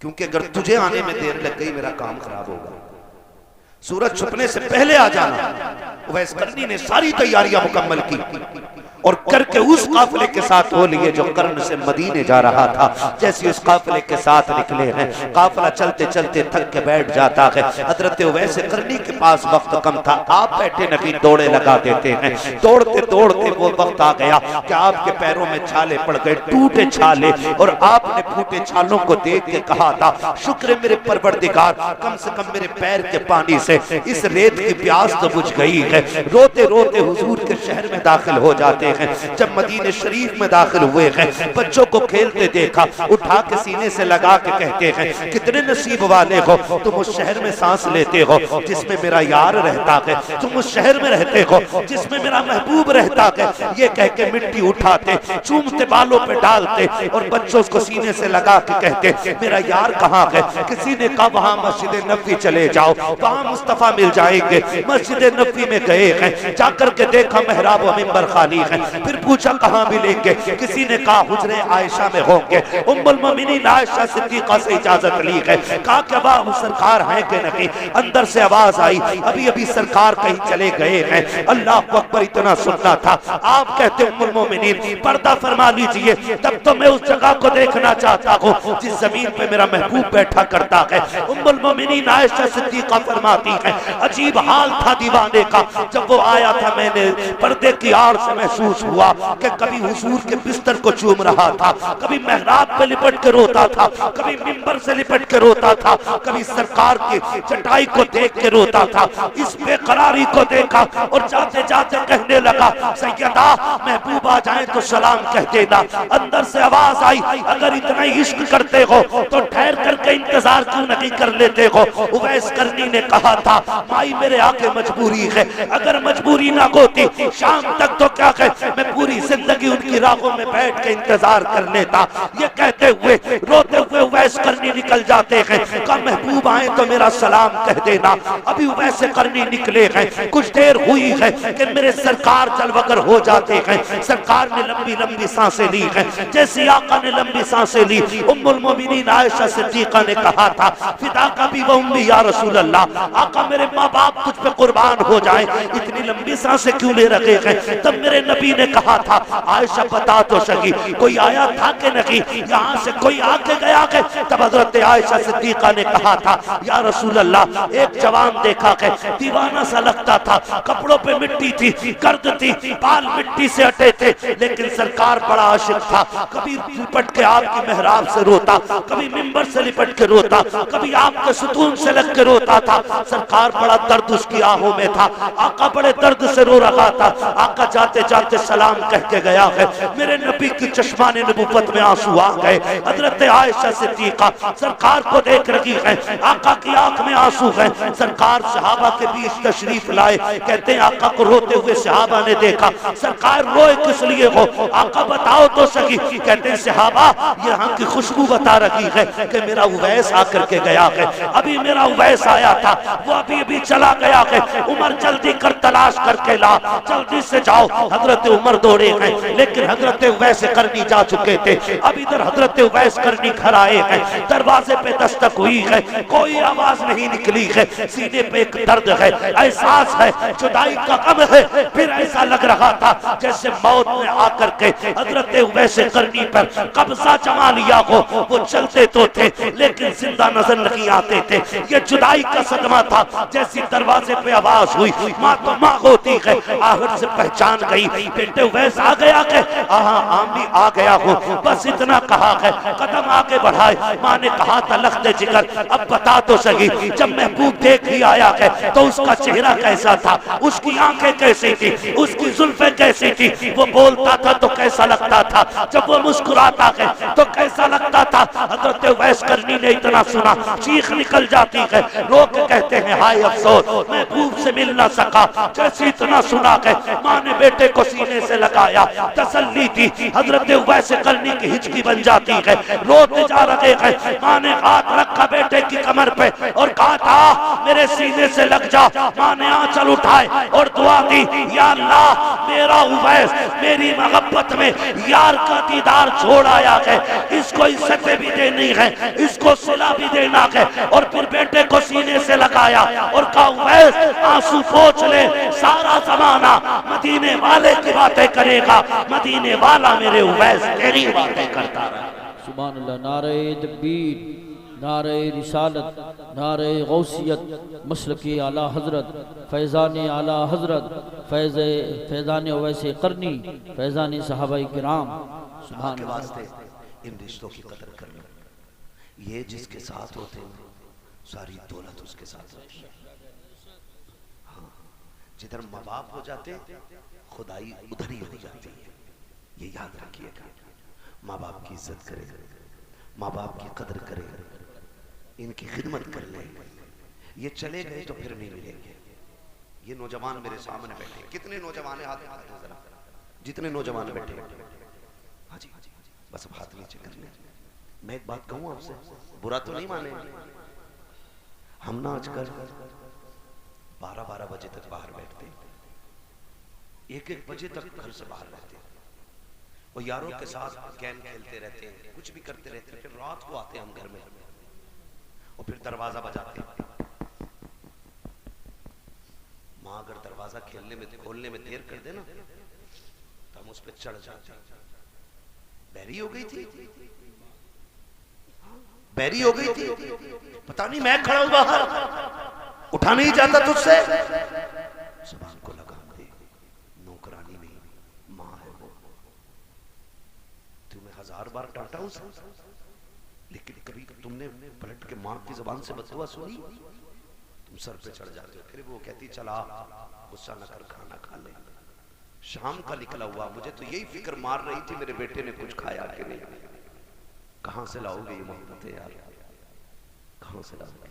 क्योंकि अगर तुझे आने में देर लग गई मेरा काम खराब होगा। सूरज छुपने से पहले आ जाना। उवैस करनी ने सारी तैयारियां मुकम्मल की और करके उस काफिले के साथ हो लिए जो कर्न से मदीने जा रहा था। जैसे उस काफिले के साथ निकले हैं, काफिला चलते चलते थक के बैठ जाता है। हजरत उवैस करनी के पास वक्त कम था, आप बैठे नहीं दौड़े लगा देते हैं। दौड़ते दौड़ते वो वक्त आ गया कि आपके पैरों में छाले पड़ गए, टूटे छाले, और आपने फूटे छालों को देख के कहा था शुक्र मेरे परवरदिगार, कम से कम मेरे पैर के पानी से इस रेत की प्यास तो बुझ गई है। रोते रोते हुजूर के शहर में दाखिल हो जाते हैं। जब मदीने शरीफ में दाखिल हुए हैं, बच्चों को खेलते देखा, उठा के सीने से लगा के कहते हैं कितने नसीब वाले हो तुम उस शहर में सांस लेते हो जिसमें मेरा यार रहता है, तुम उस शहर में रहते हो जिसमें मेरा महबूब रहता है। ये कह के मिट्टी उठाते, चूमते, बालों पे डालते और बच्चों को सीने से लगा के कहते मेरा यार कहाँ है? किसी ने कहा वहां मस्जिद नबी चले जाओ, वहां मुस्तफा मिल जाएंगे। मस्जिद नबी में गए हैं, जाकर के देखा मेहराब व मिंबर खाली है। फिर पूछा कहाँ मिलेंगे? किसी ने कहा हुजरे आयशा में होंगे। उम्मुल मोमिनीन आयशा सिद्दीका से इजाजत ली है। कहा क्या बात सरकार है कि नहीं? अंदर से आवाज आई अभी अभी सरकार कहीं चले गए हैं। अल्लाह अकबर इतना सुनना था। आप कहते उम्मुल मोमिनीन पर्दा फरमा लीजिए, तब तो मैं उस जगह को देखना चाहता हूँ जिस जमीन पे मेरा महबूब बैठा करता है। उम्मुल मोमिनीन आयशा सिद्दीका फरमाती है अजीब हाल था दीवाने का। जब वो आया था मैंने पर्दे की आड़ से महसूस हुआ कि कभी हुजूर के बिस्तर को चूम रहा था, कभी मेहराब पे लिपट के रोता था, कभी मिंबर से लिपट के रोता था, कभी सरकार की चटाई को देख के रोता था। इस बेकरारी को देखा और जाते जाते कहने लगा सैयदा महबूब आ जाए तो सलाम कह देना। अंदर से आवाज आई अगर इतना इश्क करते हो तो ठहर करके इंतजार क्यों नहीं कर लेते हो? उवैस करनी ने कहा था माई मेरे आके मजबूरी है, अगर मजबूरी ना होती शाम तक तो क्या है मैं पूरी जिंदगी उनकी राहों में बैठ के इंतजार कर लेता। ये कहते हुए रोते हुए उवैस करनी निकल जाते हैं। कहा महबूब आए तो मेरा सलाम कह देना। अभी उवैस करनी निकले हैं, कुछ देर हुई है कि मेरे सरकार चलवगर हो जाते हैं। सरकार ने लंबी लंबी सांसें ली हैं। जैसे आका ने लंबी सांसें ली, उम्मुल मोमिनीन आयशा सिद्दीका ने कहा था फिदा का भी वो उम्मी या रसूल अल्लाह, आका मेरे माँ बाप तुझ पे कुर्बान हो जाए, इतनी लंबी सांसें क्यों ले रखे हैं? तब मेरे नबी ने कहा था आयशा बता तो सही कोई आया था कि नहीं? यहाँ से कोई आके गया के है तब हजरत आयशा सिद्दीका ने कहा था, या रसूल अल्लाह, एक जवान देखा है, दीवाना सा लगता था, कपड़ों पे मिट्टी थी, गर्द थी, बाल मिट्टी से हटे थे, लेकिन सरकार बड़ा आशिक था। कभी लिपट के आपकी मेहराब से रोता, कभी मिंबर से लिपट के रोता, कभी आपके सुतून से लग के रोता था। सरकार बड़ा दर्द उसकी आहों में था, आका बड़े दर्द से रो रहा था। आका जाते जाते सलाम कह के गया है, मेरे नबी की चश्माने नबुव्वत में आंसू आ गए। हजरत आयशा सिद्दीका सरकार को देख रही है, आका की आंख में आंसू है। सरकार सहाबा के बीच तशरीफ लाए, कहते हैं आका को रोते हुए सहाबा ने देखा। सरकार रोए किस लिए हो, आका बताओ तो सही। कहते हैं सहाबा, यहाँ की खुशबू बता रही है कि मेरा उवैस आकर के गया है, अभी मेरा उवैस आया था, वो अभी अभी चला गया है। उमर जल्दी कर तलाश करके ला, जल्दी से जाओ। हजरत उमर दौड़े हैं, लेकिन हजरत उवैस करनी जा चुके थे। अब इधर हजरत उवैस करनी घर आए हैं, दरवाजे पे दस्तक हुई है, कोई आवाज नहीं निकली है। सीने पे एक दर्द है, एहसास है, जुदाई का गम है। फिर ऐसा लग रहा था जैसे मौत ने आकर के हजरत उवैस करनी पर कब्जा जमा लिया हो। वो चलते तो थे लेकिन जिंदा नजर नहीं आते थे। ये जुदाई का सदमा था। जैसी दरवाजे पे आवाज हुई, माँ तो माँ होती है, आहट से पहचान गई, बेटे उवैस आ गया है। आमी आ गया हो, बस इतना कहा है। कदम आगे बढ़ाए, माँ ने कहा था लख्ते जिगर, अब बता तो सही, जब महबूब देख ही आया है तो उसका चेहरा कैसा था, उसकी आंखें कैसी थी, उसकी जुल्फे कैसी थी, वो बोलता था तो कैसा लगता था, जब वो मुस्कुराता है तो कैसा लगता था। हजरत उवैस करनी ने इतना सुना, चीख निकल जाती है, लोग कहते हैं हाय अफसोस, महबूब से मिल ना सका। जैसे इतना सुना है, माँ ने बेटे को सीने से लगाया, तसल्ली थी। हजरत उवैस करनी की हिचकी बन जाती है, रोते जा रहे हैं। माँ ने हाथ रखा बेटे की कमर पे और कहा था मेरे सीने से लग जा। माँ ने आंचल उठाए और दुआ दी, या अल्लाह, मेरा उवैस मेरी मोहब्बत में यार का दीदार छोड़ आया है, इसको इज्जतें भी देनी है, इसको सिला भी देना है। और फिर बेटे को सीने से लगाया और कहा उवैस, आंसू पोंछ ले, सारा जमाना मदीने वाले की बातें करेगा, मदीने वाला मेरे उवैस तेरी बातें करता रहा। सुभान अल्लाह। नारे तकबीर, नारे रिसालत, नारे गौसियत, मसलके आला हजरत, फैज़ान आला हजरत, फैज़ान उवैस करनी, फैज़ान सहाबाए किराम। सुभान के वास्ते इन रिश्तों की कदर करना। ये जिसके साथ होते हैं सारी दौलत उसके साथ रहती है। हाँ, जिधर माँ बाप हो जाते खुदाई उधर ही हो जाती है। ये याद रखिएगा, माँ बाप की इज्जत करें, माँ बाप की कदर करें, इनकी खिदमत कर लें। ये चले गए तो फिर नहीं मिलेंगे। ये नौजवान मेरे सामने बैठे, कितने नौजवान है, हाथ उठाते जरा, जितने नौजवान बैठे। हाँ जी, बस अब हाथ नीचे कर ले। मैं एक बात कहूँ आपसे, बुरा तो नहीं माने, हम ना आजकल 12-12 बजे तक बाहर बैठते, 1-1 बजे तक घर से बाहर रहते, और यारों के साथ गेम खेलते रहते हैं, कुछ भी करते रहते हैं। फिर रात को आते हैं हम घर में और फिर दरवाजा बजाते हैं। माँ अगर दरवाजा खोलने में देर कर देना तो हम उस पर चढ़ जाते। बैरी हो गई थी, बैरी हो गई थी, पता नहीं मैं खड़ा हूं बाहर, उठा नहीं जाता तुझसे। जुबान को लगाम दे, नौकरानी नहीं माँ है वो। तुम्हें 1000 बार डांटा उसे, लेकिन कभी तुमने पलट के माँ की जुबान से बददुआ सुनी? तुम सर पे चढ़ जाते हो। फिर वो कहती चला गुस्सा न कर, खाना खा ले। शाम का निकला हुआ, मुझे तो यही फिक्र मार रही थी मेरे बेटे ने कुछ खाया कि नहीं। कहां से लाओगे ये मोहब्बत यार, कहां से लाओगे?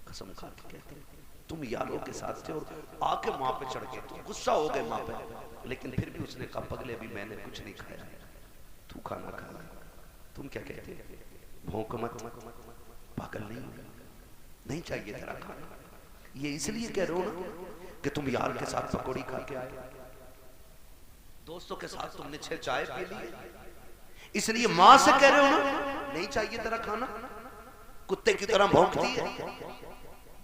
कसम खा के कहते हैं, तुम यारों के साथ थे और आके माँ पे चढ़ गए, तुम गुस्सा हो गए माँ पे, लेकिन फिर भी उसने कहा पगले भी मैंने कुछ नहीं खाया, तू खाना खा। तुम क्या कहते हैं? भौंक मत, पागल नहीं चाहिए तेरा खाना। ये इसलिए कह रहे हो ना कि तुम यार के साथ पकौड़ी खा के आए, दोस्तों के साथ तुमने 6 चाय पी ली, इसलिए माँ से कह रहे हो ना नहीं चाहिए तेरा खाना। कुत्ते की तरह भौंकती है।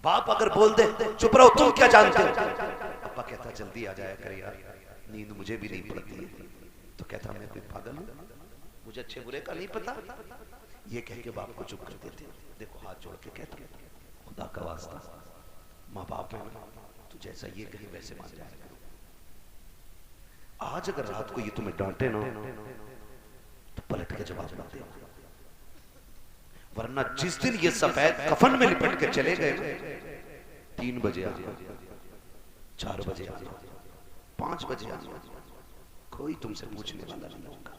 बाप अगर बोल दे चुप रहो, तुम क्या जानते हो? अब्बा कहता जल्दी आ जाया कर यार, नींद मुझे भी नहीं पड़ती है। तो कहता मैं कोई पागल हूं, मुझे अच्छे बुरे का नहीं पता? ये कह के बाप को चुप कर देते। देखो हाथ जोड़ के कहता हूं, खुदा का वास्ता, माँ बाप है ना, तू जैसा ये कहीं वैसे मान जाएगा। आज अगर रात को ये तुम्हें डांटे ना तो पलट के जवाब मत देना, वरना जिस दिन ये सफेद कफन में लिपट के चले गए, 3 बजे आना, 4 बजे आना, 5 बजे आना, कोई तुमसे पूछने वाला नहीं होगा,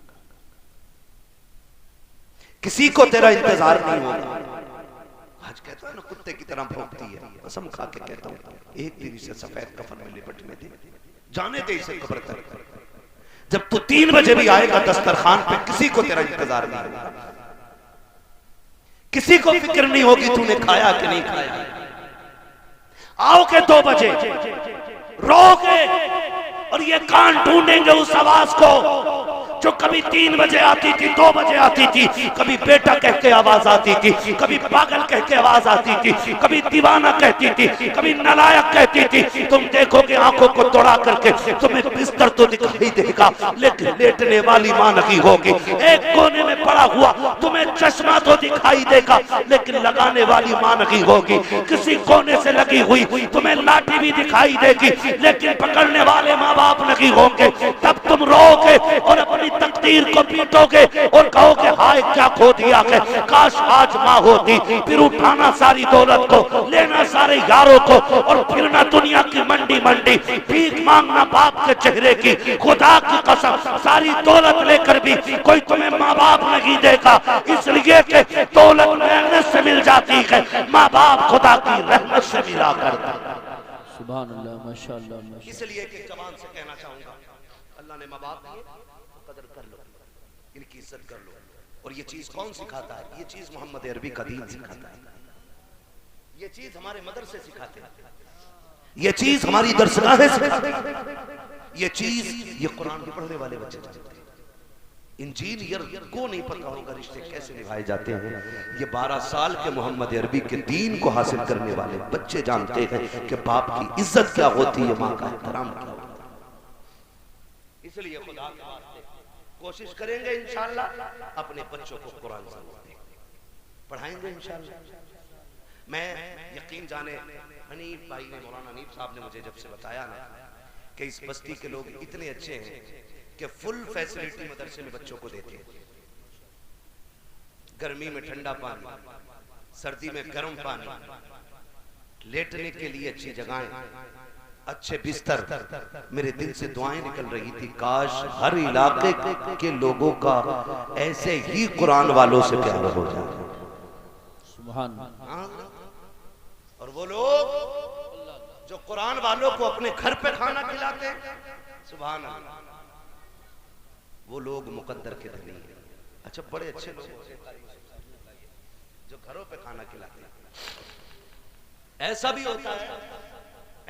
किसी को तेरा इंतजार नहीं होगा। आज कहता है ना कुत्ते की तरह भौंकती है, कसम खा के कहता हूं, एक दिन इसे सफेद कफन में लिपटने दे, जाने दे इसे कब्र तक। जब तू 3 बजे भी आएगा दस्तरखान पे, किसी को तेरा इंतजार नहीं होगा, किसी को फिक्र नहीं होगी तूने खाया कि नहीं खाया। आओगे 2 बजे, रोगे और ये कान ढूंढेंगे उस आवाज को जो कभी 3 बजे आती थी, 2 बजे आती थी, कभी बेटा कह के आवाज आती थी, कभी पागल कह के आवाज आती थी, कभी दीवाना कहती थी, कभी नालायक कहती थी। तुम देखोगे आंखों को तोड़ा करके, तुम्हें बिस्तर तो दिखाई देगा लेकिन लेटने वाली मां नहीं होगी। एक कोने में पड़ा हुआ तुम्हें चश्मा तो दिखाई देगा लेकिन लगाने वाली मां नहीं होगी। किसी कोने से लगी हुई तुम्हें लाठी भी दिखाई देगी लेकिन पकड़ने वाले माँ बाप नहीं होंगे। तब तुम रोगे और अपनी तकदीर को पीटोगे और कहोगे हाय क्या खो दिया है, काश आज माँ होती। फिर उठाना सारी दौलत को, लेना सारे यारों को और फिरना दुनिया की मंडी मंडी, भीख मांगना बाप के चेहरे की। खुदा की कसम सारी दौलत लेकर भी कोई तुम्हें माँ बाप नहीं देगा, इसलिए कि दौलत मेहनत से मिल जाती है, माँ बाप खुदा की रहमत से मिला करता है। सुभान अल्लाह, माशाअल्लाह, माशाअल्लाह। इसलिए कि जवान से कहना चाहूंगा, अल्लाह ने माँ बाप दिए, कदर कर लो, इनकी इज्जत कर लो। और ये चीज कौन सिखाता है? ये चीज मोहम्मद अरबी का दीन सिखाता है, ये चीज हमारे मदरसे सिखाते हैं, ये चीज हमारी दरसगाहें सिखाती है, ये चीज ये कुरान के पढ़ने वाले बच्चे जानते हैं। इंजीनियर को नहीं पता होगा रिश्ते कैसे निभाए जाते हैं, ये 12 साल के मोहम्मद अरबी के दीन को हासिल करने वाले बच्चे जानते हैं कि बाप की इज्जत क्या होती है, माँ का एहतराम क्या होता है। इसलिए खुदा के वास्ते कोशिश करेंगे इंशाअल्लाह अपने बच्चों को कुरान पढ़ाएंगे इंशाअल्लाह। मैं यकीन जाने हनीफ भाई ने, मौलाना हनीफ साहब ने मुझे जब से बताया ना कि इस बस्ती के लोग इतने अच्छे हैं कि फुल फैसिलिटी मदरसे में बच्चों को देते हैं। गर्मी में ठंडा पानी, सर्दी में गर्म पानी, लेटने के लिए अच्छी जगहें, अच्छे बिस्तर। मेरे दिल से दुआएं निकल रही थी, काश हर इलाके के लोगों का ऐसे ही कुरान वालों से प्यार हो जाए। सुभान। और वो लोग जो कुरान वालों को अपने घर पे खाना खिलाते हैं, सुभान अल्लाह, वो लोग मुकद्दर के धनी हैं। अच्छा, बड़े अच्छे लोग होते हैं जो घरों पे खाना खिलाते हैं। ऐसा भी होता है,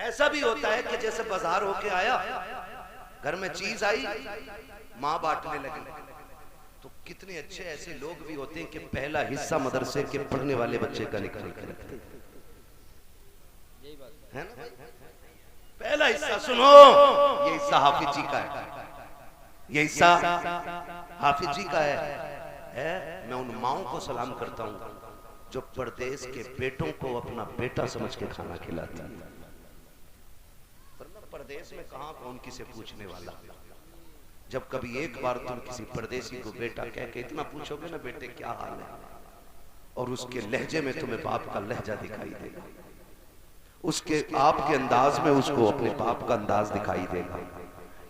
ऐसा भी होता है कि जैसे बाजार होके आया, घर में चीज आई, माँ बांटने लगी, तो कितने अच्छे ऐसे लोग भी होते हैं कि पहला हिस्सा मदरसे के पढ़ने वाले बच्चे का निकाल के रखते हैं ना। पहला हिस्सा सुनो, ये हिस्सा हाफिज जी का है, ये हिस्सा हाफिज जी का है। मैं उन माओं को सलाम करता हूं जो परदेश के बेटों को अपना बेटा समझ के खाना खिलाती है। परदेश में कहां कौन किसे पूछने वाला। जब कभी एक बार तुम किसी परदेसी को बेटा कह के इतना पूछोगे ना, बेटे क्या हाल है, और उसके लहजे में तुम्हें बाप का लहजा दिखाई देगा, उसके आपके अंदाज में उसको अपने बाप का अंदाज दिखाई देगा।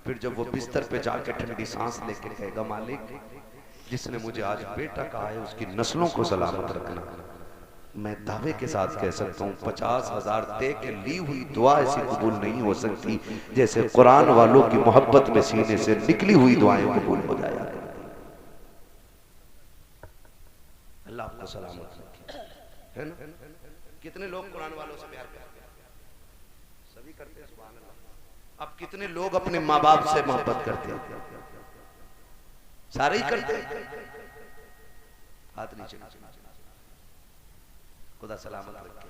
फिर जब वो बिस्तर पे जाके ठंडी सांस लेके कहेगा, मालिक जिसने मुझे आज बेटा कहा है उसकी नस्लों को सलामत रखना, मैं दावे के साथ कह सकता हूँ 50,000 दे के ली हुई दुआ ऐसी कबूल नहीं हो सकती जैसे कुरान वालों की मोहब्बत में सीने से निकली हुई दुआएं कबूल हो जाया करती। अल्लाह आपको सलामत रखे, है ना। कितने लोग कुरान वालों से प्यार करते हैं? सभी करते हैं, सुभान अल्लाह। अब कितने लोग अपने माँ बाप से मोहब्बत करते हैं? सारे ही करते हैं। हाथ नीचे, खुदा सलामत रखे।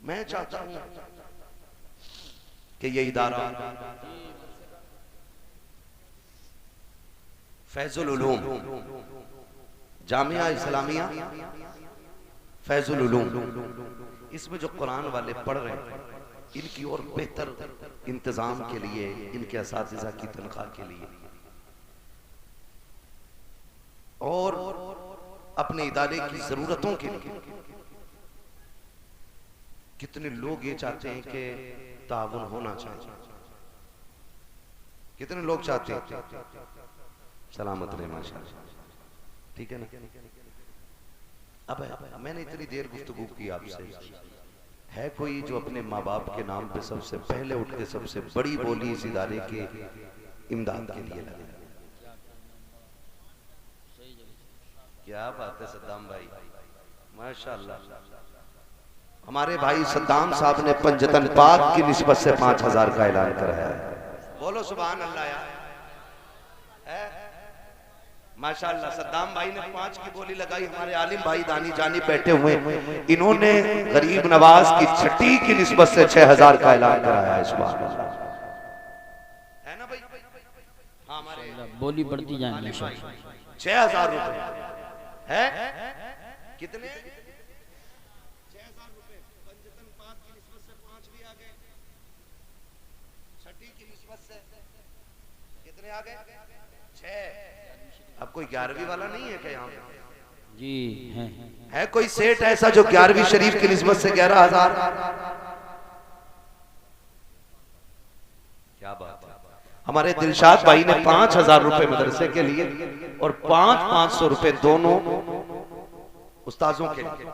मैं चाहता हूं कि ये इदारा फैजुल उलूम, जामिया इस्लामिया फैजुल उलूम, इसमें जो कुरान वाले पढ़ रहे हैं इनकी और बेहतर इंतजाम के लिए, इनके असातिज़ा की तनख्वाह के लिए और अपने इदारे की जरूरतों के लिए कितने लोग ये चाहते हैं कि ताउन होना चाहिए, कितने लोग चाहते हैं सलामत रहे माशाअल्लाह, ठीक है ना। अब मैंने इतनी देर गुफ्तगू की आपसे, है कोई जो अपने माँ बाप के नाम पे सबसे पहले उठ के सबसे बड़ी बोली इस इदारे के इमदाद के लिए लगे? क्या बात है सद्दाम भाई, माशाअल्लाह। हमारे भाई सद्दाम साहब ने पंजतन पाक की निस्बत से 5000 का ऐलान कराया है। बोलो सुभान अल्लाह यार, माशाअल्लाह। सद्दाम भाई ने 5 की बोली लगाई, हमारे आलिम भाई दानी जानी बैठे हुए, इन्होंने गरीब नवाज की छठी की निस्बत से 6000 का ऐलान कराया इस बार, है ना भाई? हाँ, हमारे बोली बढ़ती जाएंगे। 6000 रुपए है, कितने? 6000 रुपए। पंजतन पाक की निस्बत से 5 भी आ गए, छठी की निस्बत से कितने आ गए? 6। अब कोई 11वीं वाला नहीं है क्या यहाँ पे? जी है कोई सेठ ऐसा जो 11वीं शरीफ की निस्बत से 11000? क्या बात है। हमारे दिलशाद भाई ने 5000 रुपए मदरसे के लिए और 500 रुपए दोनों उस्ताजों के लिए,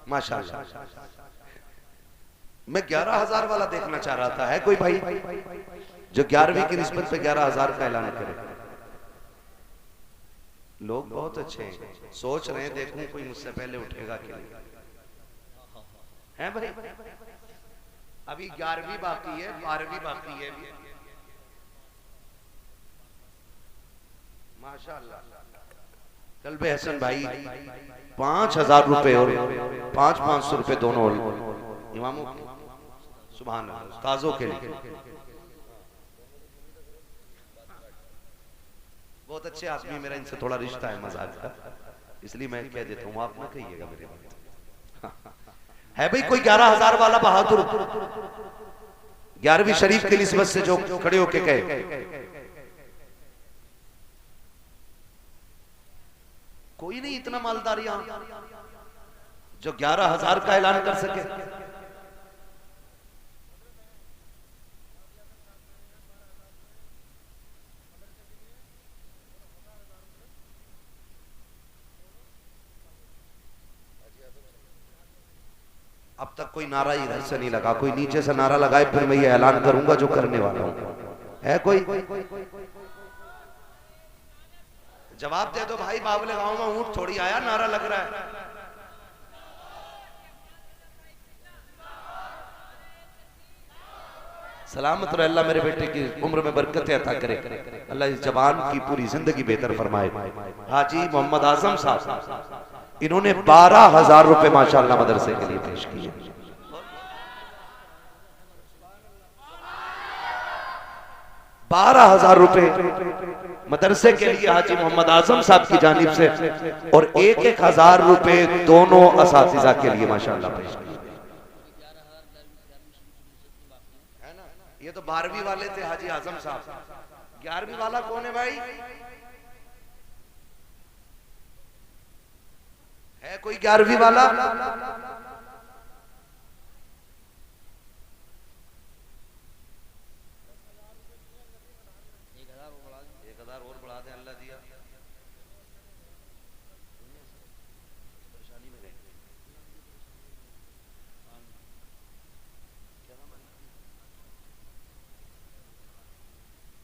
माशाअल्लाह। मैं 11000 वाला देखना चाह रहा था, है कोई भाई जो 11वीं की निस्बत पे 11000 का ऐलान करे? लोग बहुत अच्छे हैं, सोच रहे हैं देखूं कोई मुझसे पहले उठेगा कि नहीं, है भाई? अभी 11वीं बाकी है, 12वीं बाकी है, माशाअल्लाह। कल्बे हसन भाई 5000 रुपए और 500 रुपए दोनों इमामों के, सुभान अल्लाह, उस्ताजों के लिए। बहुत अच्छे आदमी, मेरा इनसे थोड़ा रिश्ता है मजाक का, इसलिए मैं कह देता हूँ, आप ना कहिएगा मेरे बात। है भाई कोई 11000 वाला बहादुर 11वीं शरीफ की निस्बत से जो खड़े होके कहे? कोई नहीं इतना मालदार यहां जो 11000 का ऐलान कर सके। अब तक कोई नारा इधर से नहीं लगा, कोई नीचे से नारा लगाए फिर मैं ये ऐलान करूंगा जो करने वाला हूं। है कोई? जवाब दे दो भाई, बावले गांव में ऊंट थोड़ी आया नारा लग रहा है। सलामत रहे, अल्लाह मेरे बेटे की उम्र में बरकत अता करे, अल्लाह इस जवान की पूरी जिंदगी बेहतर फरमाए। हाजी मोहम्मद आजम साहब, इन्होंने 12000 रुपए माशाअल्लाह मदरसे के लिए पेश किए। 12000 रुपए मदरसे के लिए हाजी मोहम्मद आजम साहब की जानिब से और 1000 रुपए दोनों असातिज़ा के लिए माशाअल्लाह पेश किए। ये तो 12वीं वाले थे हाजी आजम साहब, 11वीं वाला कौन है भाई? है कोई 11वीं वाला?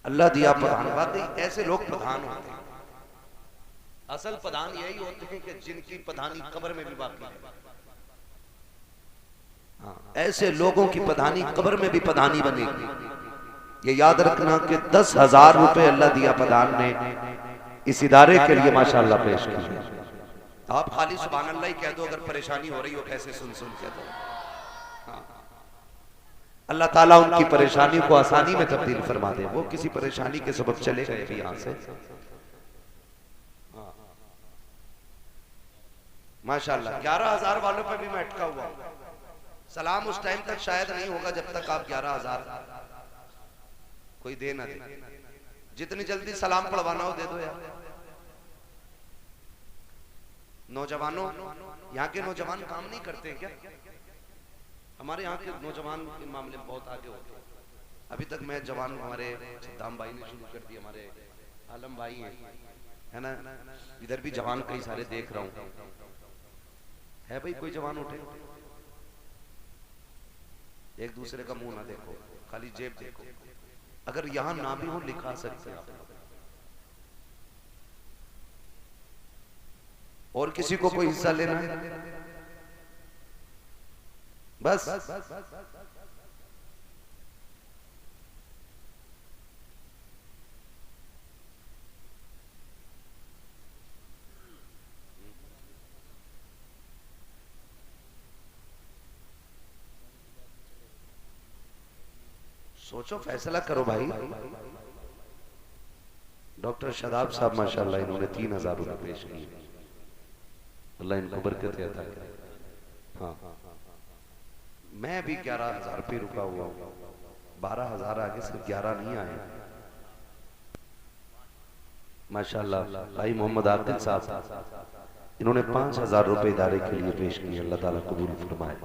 अल्लाह दिया प्रधान। वाकई ऐसे लोग प्रधान होते हैं, असल प्रधान यही होते हैं कि जिनकी प्रधानी कब्र में भी बाकी है। हाँ, ऐसे लोगों की प्रधानी कब्र में भी प्रधानी बनेगी। ये याद रखना कि 10,000 रुपए अल्लाह दिया प्रधान ने इस इदारे के लिए माशाअल्लाह पेश किए। आप खाली सुभान अल्लाह ही कह दो अगर परेशानी हो रही हो, कैसे सुन सुन के दो। अल्लाह ताला उनकी परेशानी को आसानी में तब्दील फरमा दे। वो किसी परेशानी के सबब चले गए भी यहाँ से, माशाल्लाह 11,000 वालों पे भी मैं अटका हुआ हूं। सलाम उस टाइम तक शायद नहीं होगा जब तक आप 11,000 कोई दे ना दे। जितनी जल्दी सलाम पढ़वाना हो दे दो यार। नौजवानों, यहाँ के नौजवान काम नहीं करते हैं क्या? हमारे यहाँ के नौजवान के मामले में बहुत आगे होते हैं। अभी तक मैं जवान, हमारे सद्दाम भाई ने शुरू कर दिया, हमारे आलम भाई हैं, है ना, इधर भी जवान कई सारे देख रहा हूँ। है भाई कोई जवान उठे? एक दूसरे का मुंह ना देखो, खाली जेब देखो। अगर यहाँ ना भी हो लिखा सकते हैं आप। और किसी को कोई हिस्सा लेना है? बस सोचो, फैसला करो भाई। डॉक्टर शादाब साहब माशाल्लाह इन्होंने 3,000 रुपए पेश किए। अल्लाह इनको बरकत देता है। हाँ, मैं भी 11,000 पे रुका हुआ हूँ। 12,000 आगे, सिर्फ 11 नहीं आए। माशाल्लाह भाई मोहम्मद आकिल साहब इन्होंने 5,000 रुपए इदारे के लिए पेश किए। अल्लाह ताला कबूल फरमाए।